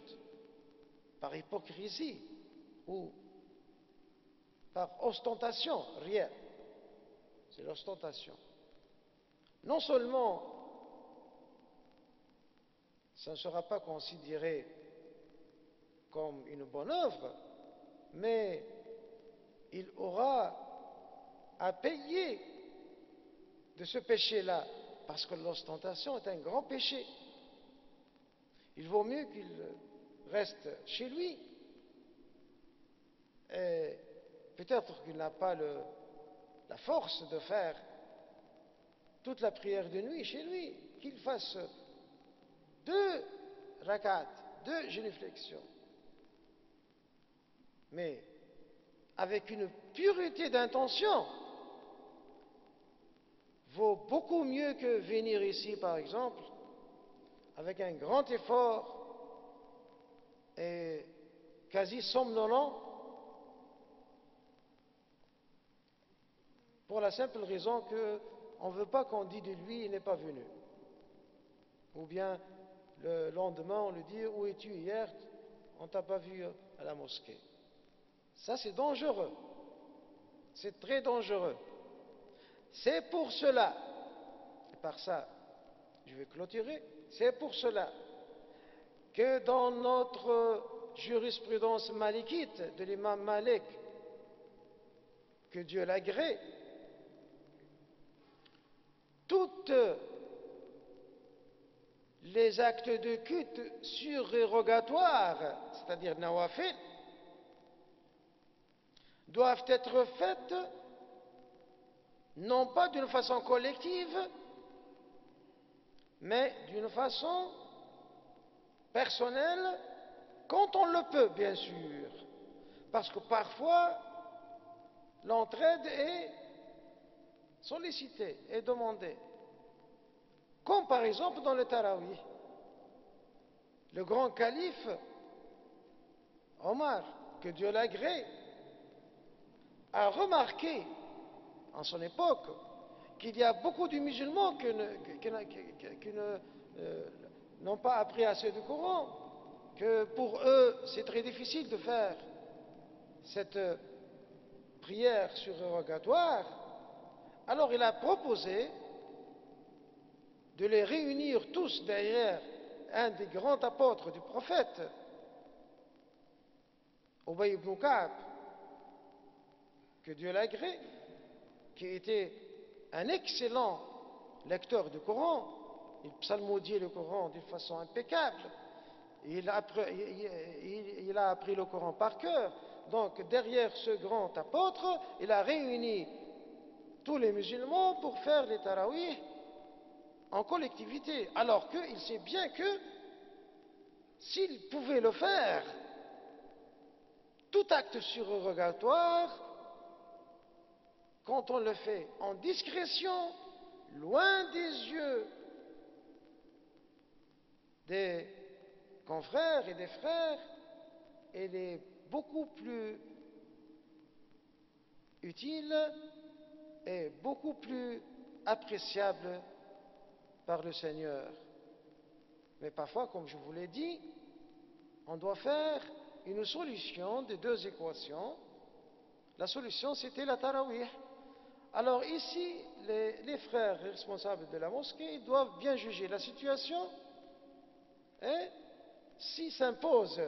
par hypocrisie ou par ostentation, rien. C'est l'ostentation. Non seulement ça ne sera pas considéré comme une bonne œuvre, mais il aura à payer de ce péché-là, parce que l'ostentation est un grand péché. Il vaut mieux qu'il reste chez lui. Et peut-être qu'il n'a pas la force de faire toute la prière de nuit chez lui, qu'il fasse 2 rakats, 2 génuflexions. Mais avec une pureté d'intention, vaut beaucoup mieux que venir ici, par exemple, avec un grand effort et quasi somnolent, pour la simple raison qu'on ne veut pas qu'on dise de lui, il n'est pas venu. Ou bien, le lendemain, on lui dit, où es-tu hier? On ne t'a pas vu à la mosquée. Ça, c'est dangereux. C'est très dangereux. C'est pour cela, et par ça, je vais clôturer, c'est pour cela que dans notre jurisprudence malikite de l'imam Malik, que Dieu l'agrée, toutes les actes de culte surérogatoires, c'est-à-dire nawafil, doivent être faits non pas d'une façon collective, mais d'une façon personnelle, quand on le peut, bien sûr. Parce que parfois, l'entraide est sollicitée et demandée. Comme par exemple dans le Tarawih. Le grand calife Omar, que Dieu l'agrée, a remarqué en son époque qu'il y a beaucoup de musulmans qui n'ont pas appris assez du Coran, que pour eux c'est très difficile de faire cette prière surérogatoire. Alors il a proposé de les réunir tous derrière un des grands apôtres du prophète, Ubay ibn Ka'b, que Dieu l'agrée, qui était un excellent lecteur du Coran. Il psalmodiait le Coran d'une façon impeccable. Il a appris le Coran par cœur. donc derrière ce grand apôtre, il a réuni tous les musulmans pour faire les tarawih en collectivité, alors qu'il sait bien que s'il pouvait le faire, tout acte surrogatoire, quand on le fait en discrétion, loin des yeux des confrères et des frères, il est beaucoup plus utile et beaucoup plus appréciable par le Seigneur. Mais parfois, comme je vous l'ai dit, on doit faire une solution des deux équations. La solution, c'était la tarawih. Alors ici, les frères responsables de la mosquée, ils doivent bien juger la situation et s'il s'impose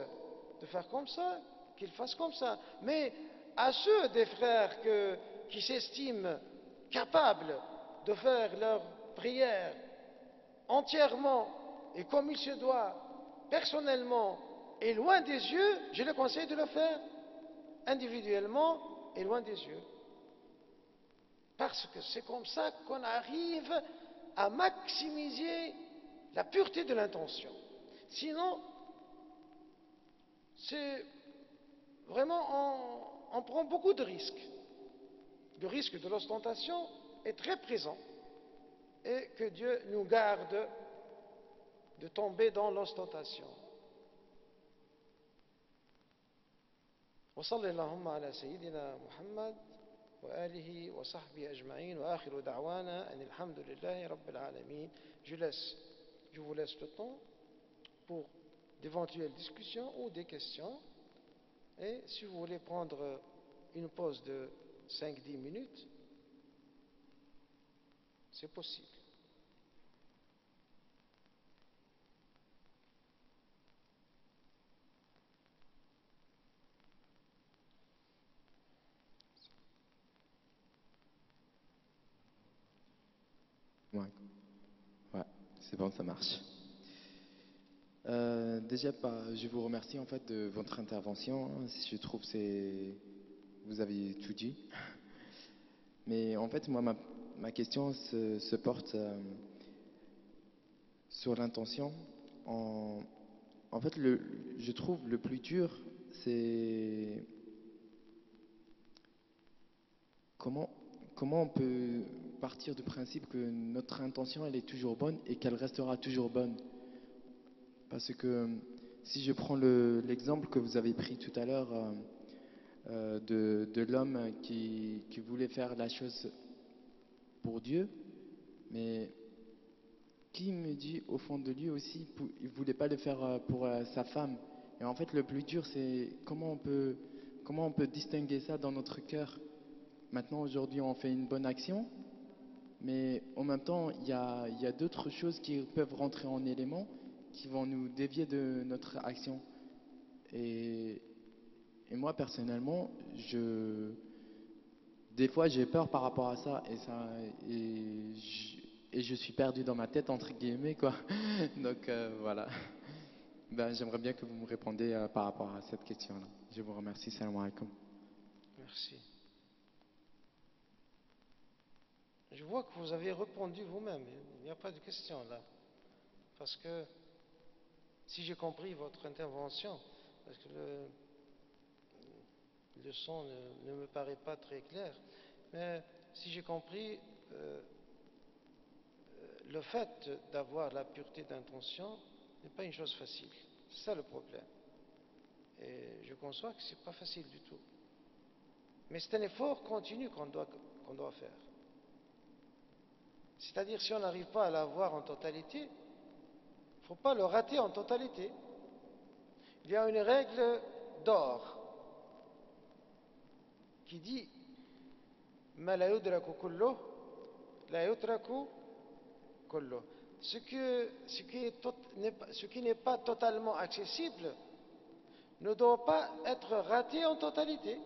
de faire comme ça, qu'ils fassent comme ça. Mais à ceux des frères qui s'estiment capables de faire leur prière entièrement et comme il se doit, personnellement et loin des yeux, je le conseille de le faire individuellement et loin des yeux. Parce que c'est comme ça qu'on arrive à maximiser la pureté de l'intention. Sinon, c'est vraiment, on prend beaucoup de risques. Le risque de l'ostentation est très présent et que Dieu nous garde de tomber dans l'ostentation. وصلى اللهم على سيدنا محمد وآله وصحبه أجمعين وآخر دعوانا أن الحمد لله رب العالمين. Je vous laisse le temps pour d'éventuelles discussions ou des questions. Et si vous voulez prendre une pause de 5-10 minutes, c'est possible. Ouais, ouais, c'est bon, ça marche. Déjà, je vous remercie en fait de votre intervention. Je trouve que vous avez tout dit. Mais en fait, moi, ma question se porte sur l'intention. En fait, je trouve le plus dur, c'est comment on peut partir du principe que notre intention, elle est toujours bonne et qu'elle restera toujours bonne. Parce que si je prends l'exemple que vous avez pris tout à l'heure de l'homme qui voulait faire la chose pour Dieu, mais qui me dit au fond de lui aussi, il ne voulait pas le faire pour sa femme. Et en fait, le plus dur, c'est comment on peut distinguer ça dans notre cœur. Maintenant, aujourd'hui, on fait une bonne action, mais en même temps, il y a d'autres choses qui peuvent rentrer en élément, qui vont nous dévier de notre action. Et moi, personnellement, des fois, j'ai peur par rapport à ça, et je suis perdu dans ma tête, entre guillemets, quoi. Donc, voilà. Ben, j'aimerais bien que vous me répondiez par rapport à cette question-là. Je vous remercie. Salam alaikum. Merci. Je vois que vous avez répondu vous-même. Il n'y a pas de question là. Parce que, si j'ai compris votre intervention, parce que le son ne me paraît pas très clair, mais si j'ai compris, le fait d'avoir la pureté d'intention n'est pas une chose facile. C'est ça le problème. Et je conçois que ce n'est pas facile du tout. Mais c'est un effort continu qu'on doit faire. C'est-à-dire, si on n'arrive pas à l'avoir en totalité, il ne faut pas le rater en totalité. Il y a une règle d'or qui dit Ma la yudraku kulluh, la yutraku kulluh. Ce qui n'est pas totalement accessible ne doit pas être raté en totalité.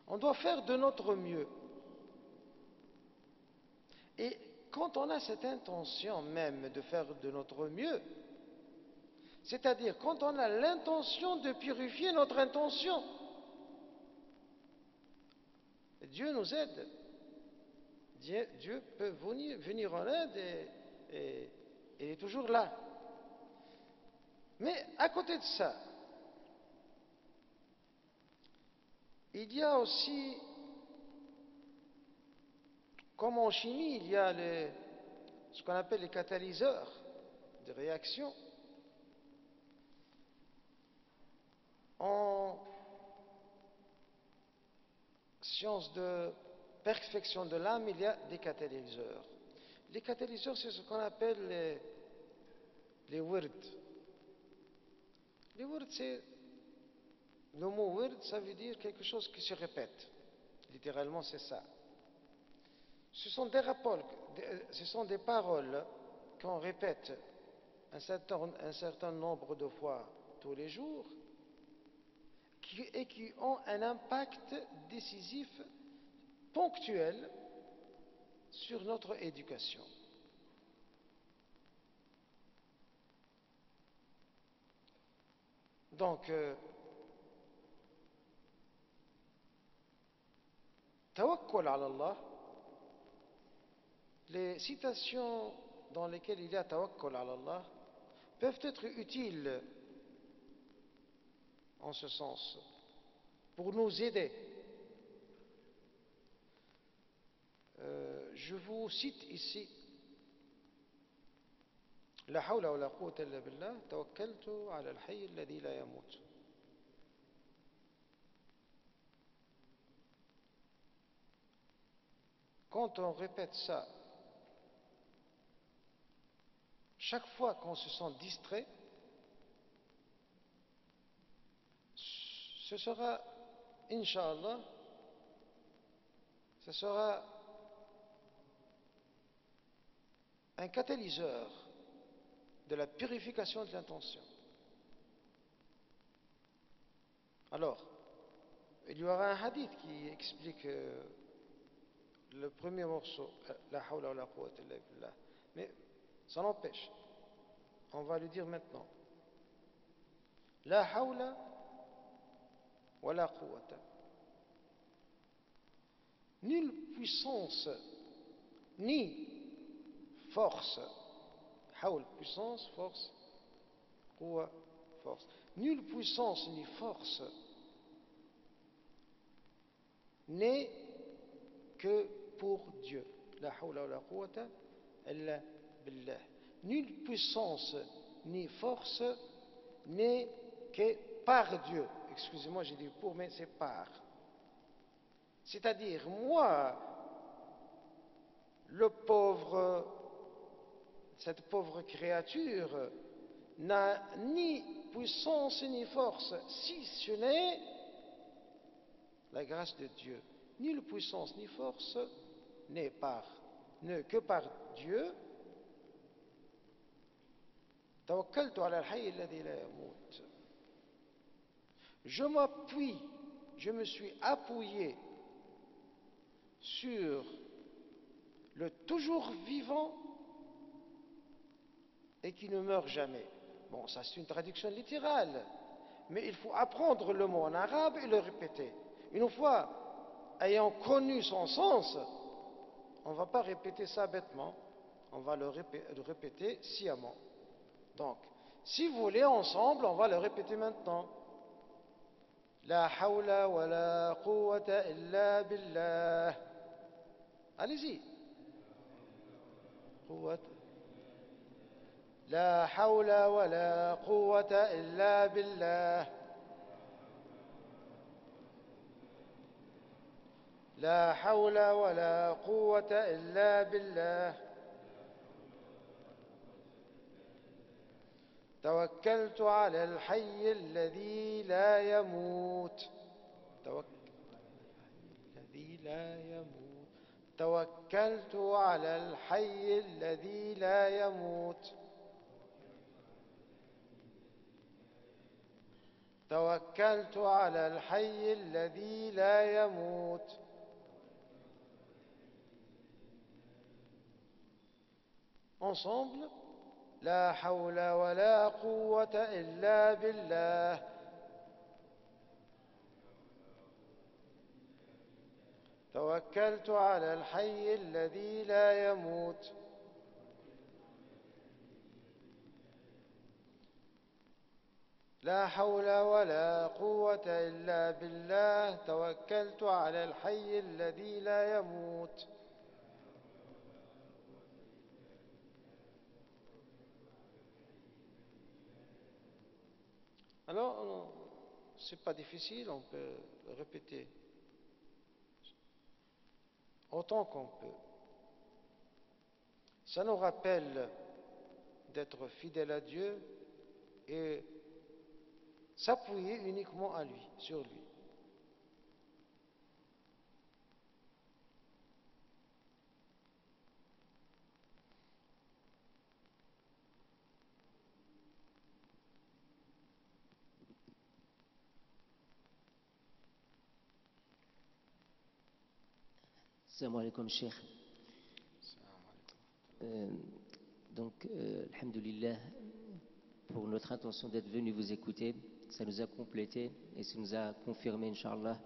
On doit faire de notre mieux. Et quand on a cette intention même de faire de notre mieux, C'est-à-dire quand on a l'intention de purifier notre intention. Dieu nous aide. Dieu peut venir en aide et il est toujours là. Mais à côté de ça, il y a aussi, comme en chimie, il y a ce qu'on appelle les catalyseurs de réaction. En science de perfection de l'âme, il y a des catalyseurs. Les catalyseurs, c'est ce qu'on appelle les wird. Les wird, le mot wird, ça veut dire quelque chose qui se répète. Littéralement, c'est ça. Ce sont des paroles qu'on répète un certain nombre de fois tous les jours et qui ont un impact décisif, ponctuel, sur notre éducation. Donc, tawakkul ala Allah, les citations dans lesquelles il y a tawakkul ala Allah peuvent être utiles en ce sens, pour nous aider. Je vous cite ici La hawla wa la quwwata illa billah, tawakkaltu ala al-hayy alladhi la yamut. Quand on répète ça, chaque fois qu'on se sent distrait, ce sera, Inch'Allah, ce sera un catalyseur de la purification de l'intention. Alors, il y aura un hadith qui explique le premier morceau, la hawla wa la quwwata illa billah. Mais ça n'empêche, on va le dire maintenant. La hawla wa la quwwata. Nulle puissance, ni force, hawl, puissance, force, quwwa, force. Nulle puissance ni force n'est que pour Dieu. La hawla wa la quwwata illa billah. Nulle puissance ni force n'est que par Dieu. Excusez-moi, j'ai dit pour, mais c'est par. C'est-à-dire, moi, cette pauvre créature n'a ni puissance ni force, si ce n'est la grâce de Dieu. Nulle puissance ni force n'est que par Dieu. Tawakkaltu ala al-hayy alladhi la yamut. Je me suis appuyé sur le toujours vivant et qui ne meurt jamais. Bon, ça c'est une traduction littérale, mais il faut apprendre le mot en arabe et le répéter. Une fois ayant connu son sens, on ne va pas répéter ça bêtement, on va le répéter sciemment. Donc, si vous voulez ensemble, on va le répéter maintenant. La hawla wa la quwwata illa billah. Allez-y. La hawla wa la quwwata illa billah. La hawla wa la quwwata illa billah. توكلت على الحي الذي لا يموت. الذي لا يموت. توكلت على الحي الذي لا يموت. توكلت على الحي الذي لا يموت. Ensemble, لا حول ولا قوة إلا بالله توكلت على الحي الذي لا يموت لا حول ولا قوة إلا بالله توكلت على الحي الذي لا يموت. Alors, c'est pas difficile, on peut le répéter autant qu'on peut. Ça nous rappelle d'être fidèle à Dieu et s'appuyer uniquement à lui, sur lui. Salam alaikum, Cheikh. Alhamdulillah, pour notre intention d'être venu vous écouter, ça nous a complété et ça nous a confirmé, Inch'Allah,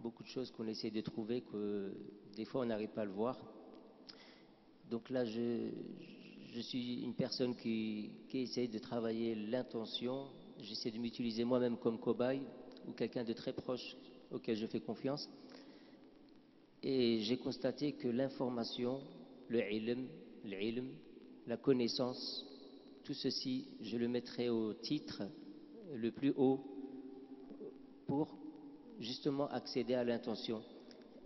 beaucoup de choses qu'on essaie de trouver, que des fois on n'arrive pas à le voir. Donc là, je suis une personne qui essaie de travailler l'intention. J'essaie de m'utiliser moi-même comme cobaye ou quelqu'un de très proche auquel je fais confiance. Et j'ai constaté que l'information, le ilm, la connaissance, tout ceci, je le mettrai au titre le plus haut pour justement accéder à l'intention.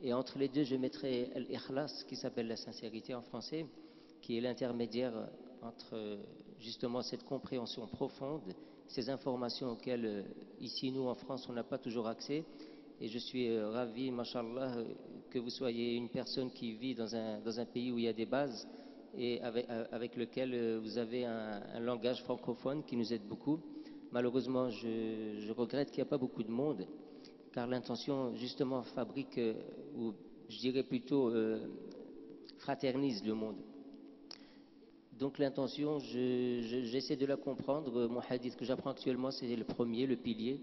Et entre les deux, je mettrai l'ikhlas, qui s'appelle la sincérité en français, qui est l'intermédiaire entre justement cette compréhension profonde, ces informations auxquelles ici, nous, en France, on n'a pas toujours accès. Et je suis ravi, mashallah, que vous soyez une personne qui vit dans un pays où il y a des bases et avec lequel vous avez un langage francophone qui nous aide beaucoup. Malheureusement, je regrette qu'il n'y a pas beaucoup de monde, car l'intention, justement, fabrique, ou je dirais plutôt fraternise le monde. Donc l'intention, j'essaie de la comprendre. Mon hadith que j'apprends actuellement, c'est le premier, le pilier.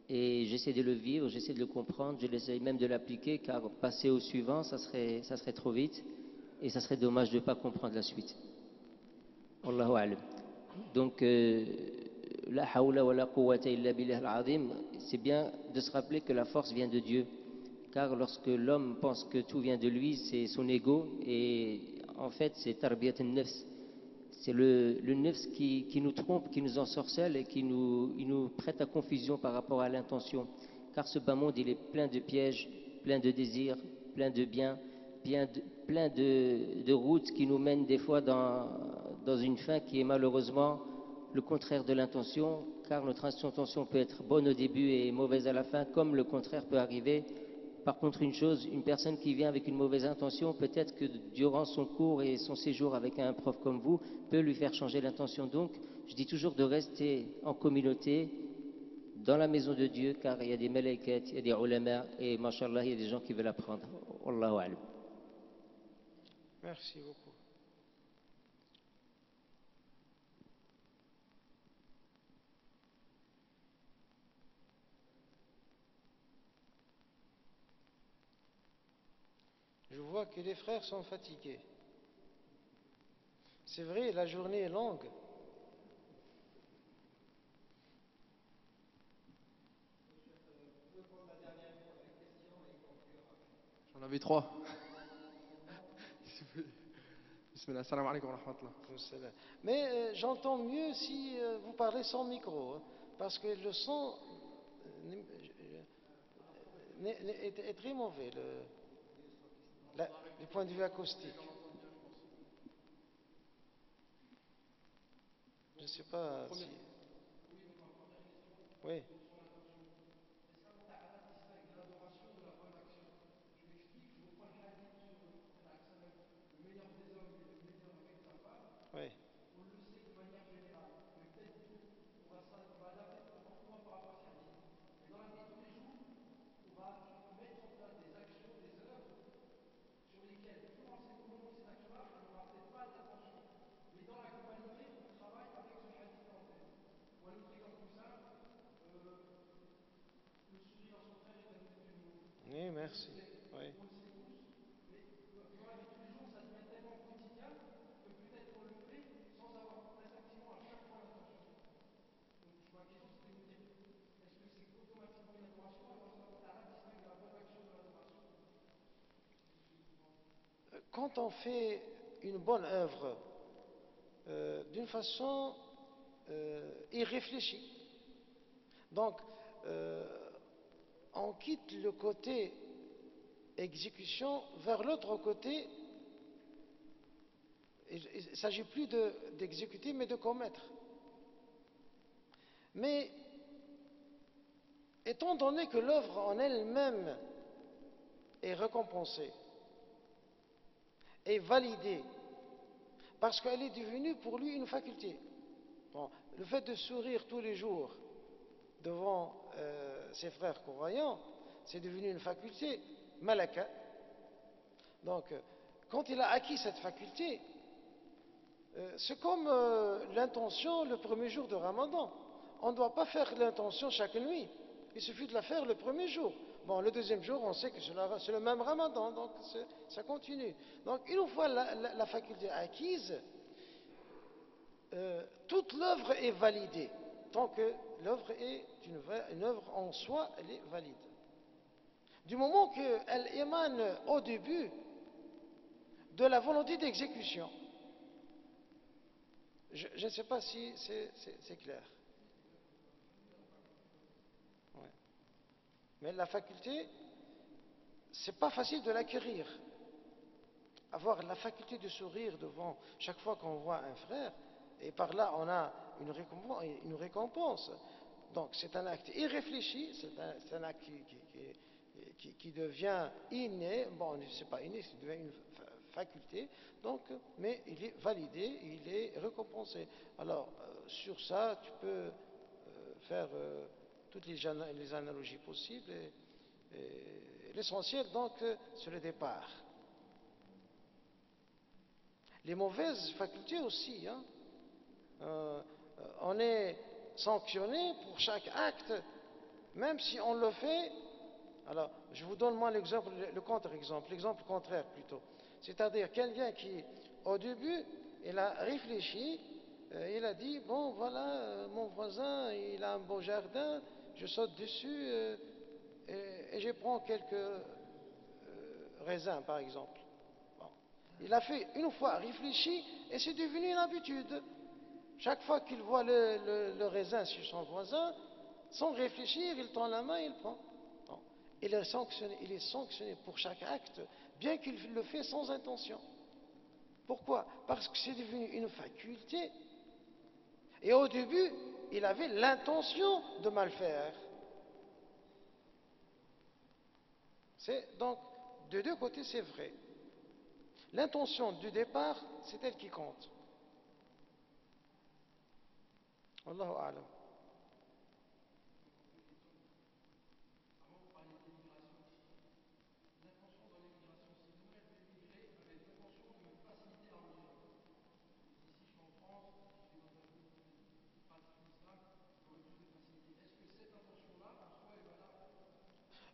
Et j'essaie de le vivre, j'essaie de le comprendre, je l'essaie même de l'appliquer, car passer au suivant, ça serait trop vite. Et ça serait dommage de ne pas comprendre la suite. Allahu a'lam. Donc, la hawla wa la quwwata illa billah al-azim, c'est bien de se rappeler que la force vient de Dieu. Car lorsque l'homme pense que tout vient de lui, c'est son ego, et en fait c'est tarbiyat al-nafs. C'est le nafs qui nous trompe, qui nous ensorcelle et il nous prête à confusion par rapport à l'intention. Car ce bas monde, il est plein de pièges, plein de désirs, plein de biens, plein de routes qui nous mènent des fois dans une fin qui est malheureusement le contraire de l'intention, car notre intention peut être bonne au début et mauvaise à la fin, comme le contraire peut arriver. Par contre, une personne qui vient avec une mauvaise intention, peut-être que durant son cours et son séjour avec un prof comme vous, peut lui faire changer l'intention. Donc, je dis toujours de rester en communauté, dans la maison de Dieu, car il y a des malaïkat, il y a des ulama, et mashallah, il y a des gens qui veulent apprendre. Wallahu a'lam. Merci beaucoup. Je vois que les frères sont fatigués. C'est vrai, la journée est longue. J'en avais 3. Bismillah, salam alaikum wa rahmatullah. Mais j'entends mieux si vous parlez sans micro, hein, parce que le son est très mauvais, du point de vue acoustique. Je ne sais pas si... Oui. Oui. Oui, merci. Oui. Quand on fait une bonne œuvre d'une façon irréfléchie, donc on quitte le côté exécution vers l'autre côté. Il ne s'agit plus d'exécuter, mais de commettre. Mais étant donné que l'œuvre en elle-même est récompensée, est validée, parce qu'elle est devenue pour lui une faculté. Bon, le fait de sourire tous les jours devant ses frères croyants, c'est devenu une faculté, malaka. Donc, quand il a acquis cette faculté, c'est comme l'intention le premier jour de Ramadan. On ne doit pas faire l'intention chaque nuit. Il suffit de la faire le premier jour. Bon, le deuxième jour, on sait que c'est le même Ramadan, donc ça continue. Donc, une fois la faculté acquise, toute l'œuvre est validée. Tant que l'œuvre est une œuvre en soi, elle est valide. Du moment qu'elle émane au début de la volonté d'exécution. Je ne sais pas si c'est clair. Ouais. Mais la faculté, c'est pas facile de l'acquérir. Avoir la faculté de sourire devant chaque fois qu'on voit un frère, et par là on a une récompense. Donc c'est un acte irréfléchi, c'est un acte qui devient inné. Bon, c'est pas inné, ça devient une faculté. Donc, mais il est validé, il est récompensé. Alors sur ça, tu peux faire toutes les analogies possibles. Et l'essentiel donc, c'est le départ. Les mauvaises facultés aussi. Hein. On est sanctionné pour chaque acte, même si on le fait. Alors, je vous donne moi l'exemple, le contre-exemple, l'exemple contraire plutôt. C'est-à-dire quelqu'un qui, au début, il a réfléchi, il a dit, bon voilà, mon voisin, il a un beau jardin, je saute dessus et je prends quelques raisins, par exemple. Bon. Il a fait une fois réfléchi et c'est devenu une habitude. Chaque fois qu'il voit le raisin sur son voisin, sans réfléchir, il tend la main et il prend. Bon. Il est sanctionné pour chaque acte, bien qu'il le fait sans intention. Pourquoi? Parce que c'est devenu une faculté. Et au début, il avait l'intention de mal faire. Donc, de deux côtés, c'est vrai. L'intention du départ, c'est elle qui compte. Allahu a'lam.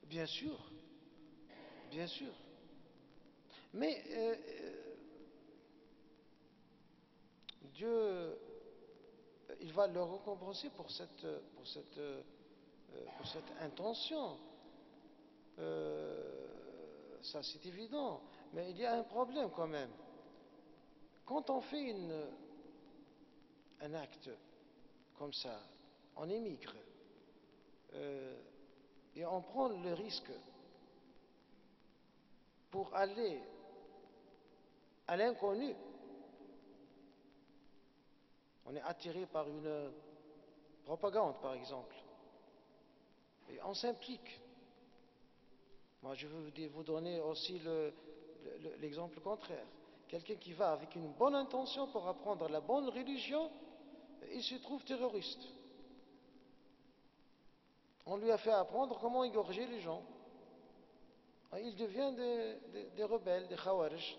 Bien sûr, bien sûr. Mais Dieu, il va le récompenser pour cette intention. Ça, c'est évident. Mais il y a un problème quand même. Quand on fait un acte comme ça, on émigre et on prend le risque pour aller à l'inconnu. On est attiré par une propagande, par exemple, et on s'implique. Moi, je veux vous donner aussi l'exemple contraire. Quelqu'un qui va avec une bonne intention pour apprendre la bonne religion, il se trouve terroriste. On lui a fait apprendre comment égorger les gens. Il devient des rebelles, des khawarij.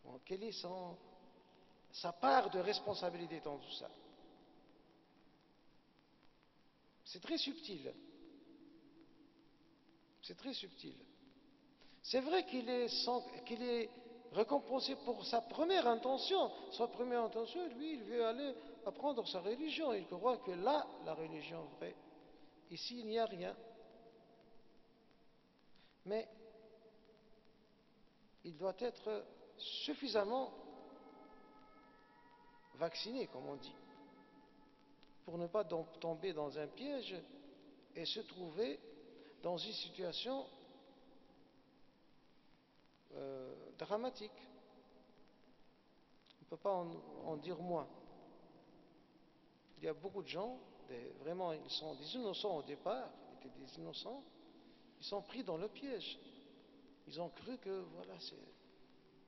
Bon, quelle est sa part de responsabilité dans tout ça? C'est très subtil. C'est très subtil. C'est vrai qu'il est récompensé pour sa première intention. Sa première intention, lui, il veut aller apprendre sa religion. Il croit que là, la religion vraie. Ici, il n'y a rien. Mais il doit être suffisamment vacciné, comme on dit, pour ne pas tomber dans un piège et se trouver dans une situation dramatique. On ne peut pas en dire moins. Il y a beaucoup de gens, vraiment, ils sont des innocents au départ, ils étaient des innocents, ils sont pris dans le piège. Ils ont cru que, voilà,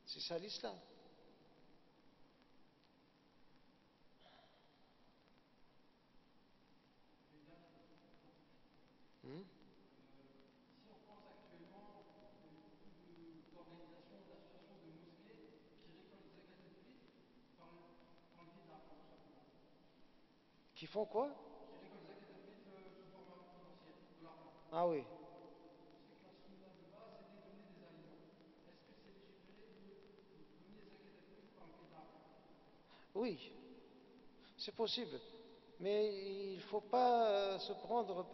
c'est ça l'islam. Hmm? Qui font quoi? Ah oui. Oui, c'est possible. Mais il ne faut pas se prendre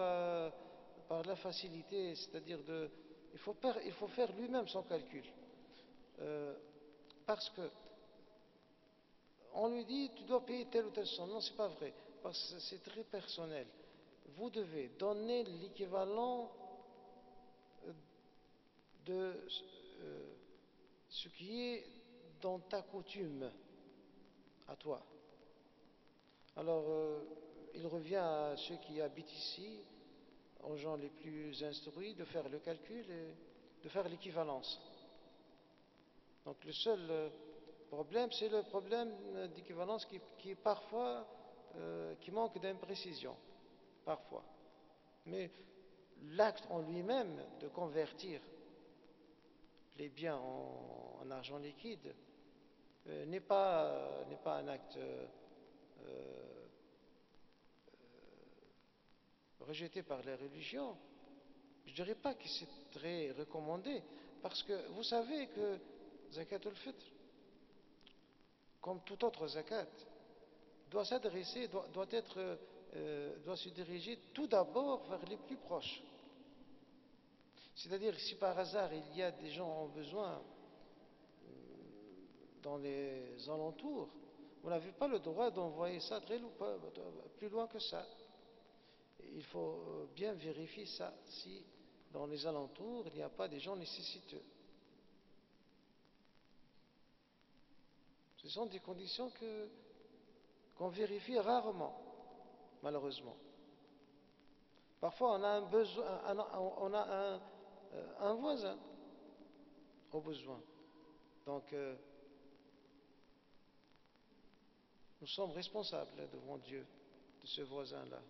par la facilité, c'est-à-dire il faut faire lui-même son calcul. Parce que on lui dit tu dois payer telle ou telle somme. Non, c'est pas vrai, parce que c'est très personnel. Vous devez donner l'équivalent de ce qui est dans ta coutume à toi. Alors, il revient à ceux qui habitent ici, aux gens les plus instruits, de faire le calcul et de faire l'équivalence. Donc, le seul problème, c'est le problème d'équivalence qui parfois, qui manque d'imprécision, parfois. Mais l'acte en lui-même de convertir les biens en argent liquide n'est pas un acte rejeté par les religions. Je ne dirais pas que c'est très recommandé, parce que vous savez que Zakat al-Fitr, comme tout autre zakat, doit s'adresser, doit se diriger tout d'abord vers les plus proches. C'est-à-dire, si par hasard il y a des gens en besoin dans les alentours, vous n'avez pas le droit d'envoyer ça plus loin que ça. Il faut bien vérifier ça, si dans les alentours il n'y a pas des gens nécessiteux. Ce sont des conditions qu'on vérifie rarement, malheureusement. Parfois on a un besoin, on a un voisin au besoin. Donc nous sommes responsables devant Dieu de ce voisin-là.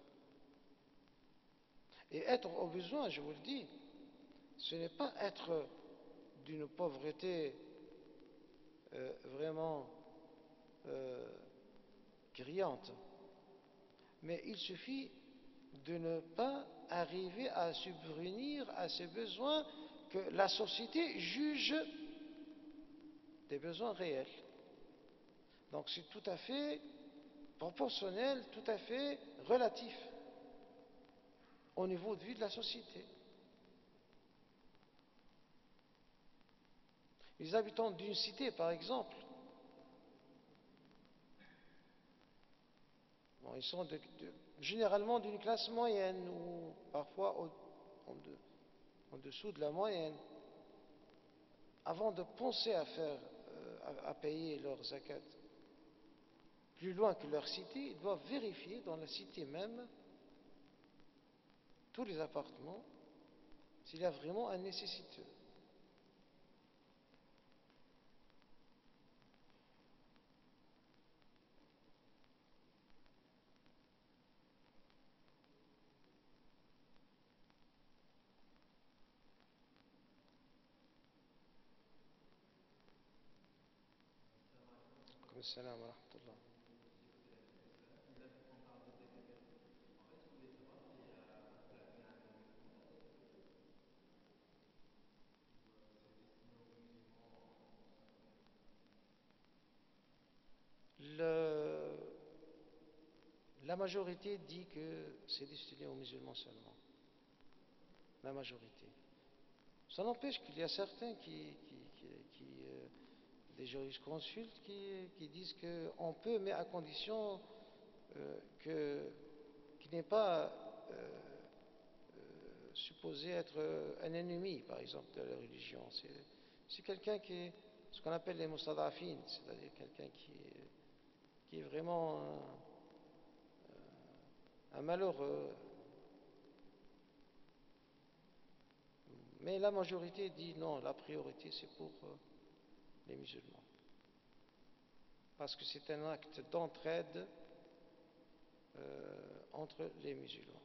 Et être au besoin, je vous le dis, ce n'est pas être d'une pauvreté vraiment criante, mais il suffit de ne pas arriver à subvenir à ces besoins que la société juge des besoins réels. Donc c'est tout à fait proportionnel, tout à fait relatif au niveau de vie de la société. Les habitants d'une cité, par exemple, bon, ils sont généralement d'une classe moyenne ou parfois en dessous de la moyenne. Avant de penser à payer leur zakat plus loin que leur cité, ils doivent vérifier dans la cité même tous les appartements s'il y a vraiment un nécessiteux. Salam wa rahmatullah. La majorité dit que c'est destiné aux musulmans seulement. La majorité. Ça n'empêche qu'il y a certains des jurisconsultes qui disent qu'on peut, mais à condition qu'il n'est pas supposé être un ennemi, par exemple, de la religion. C'est quelqu'un qui est ce qu'on appelle les mustadafin, c'est-à-dire quelqu'un qui est vraiment un malheureux. Mais la majorité dit non, la priorité c'est pour les musulmans. Parce que c'est un acte d'entraide entre les musulmans.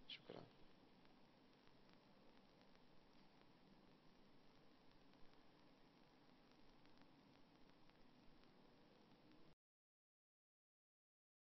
Shukran.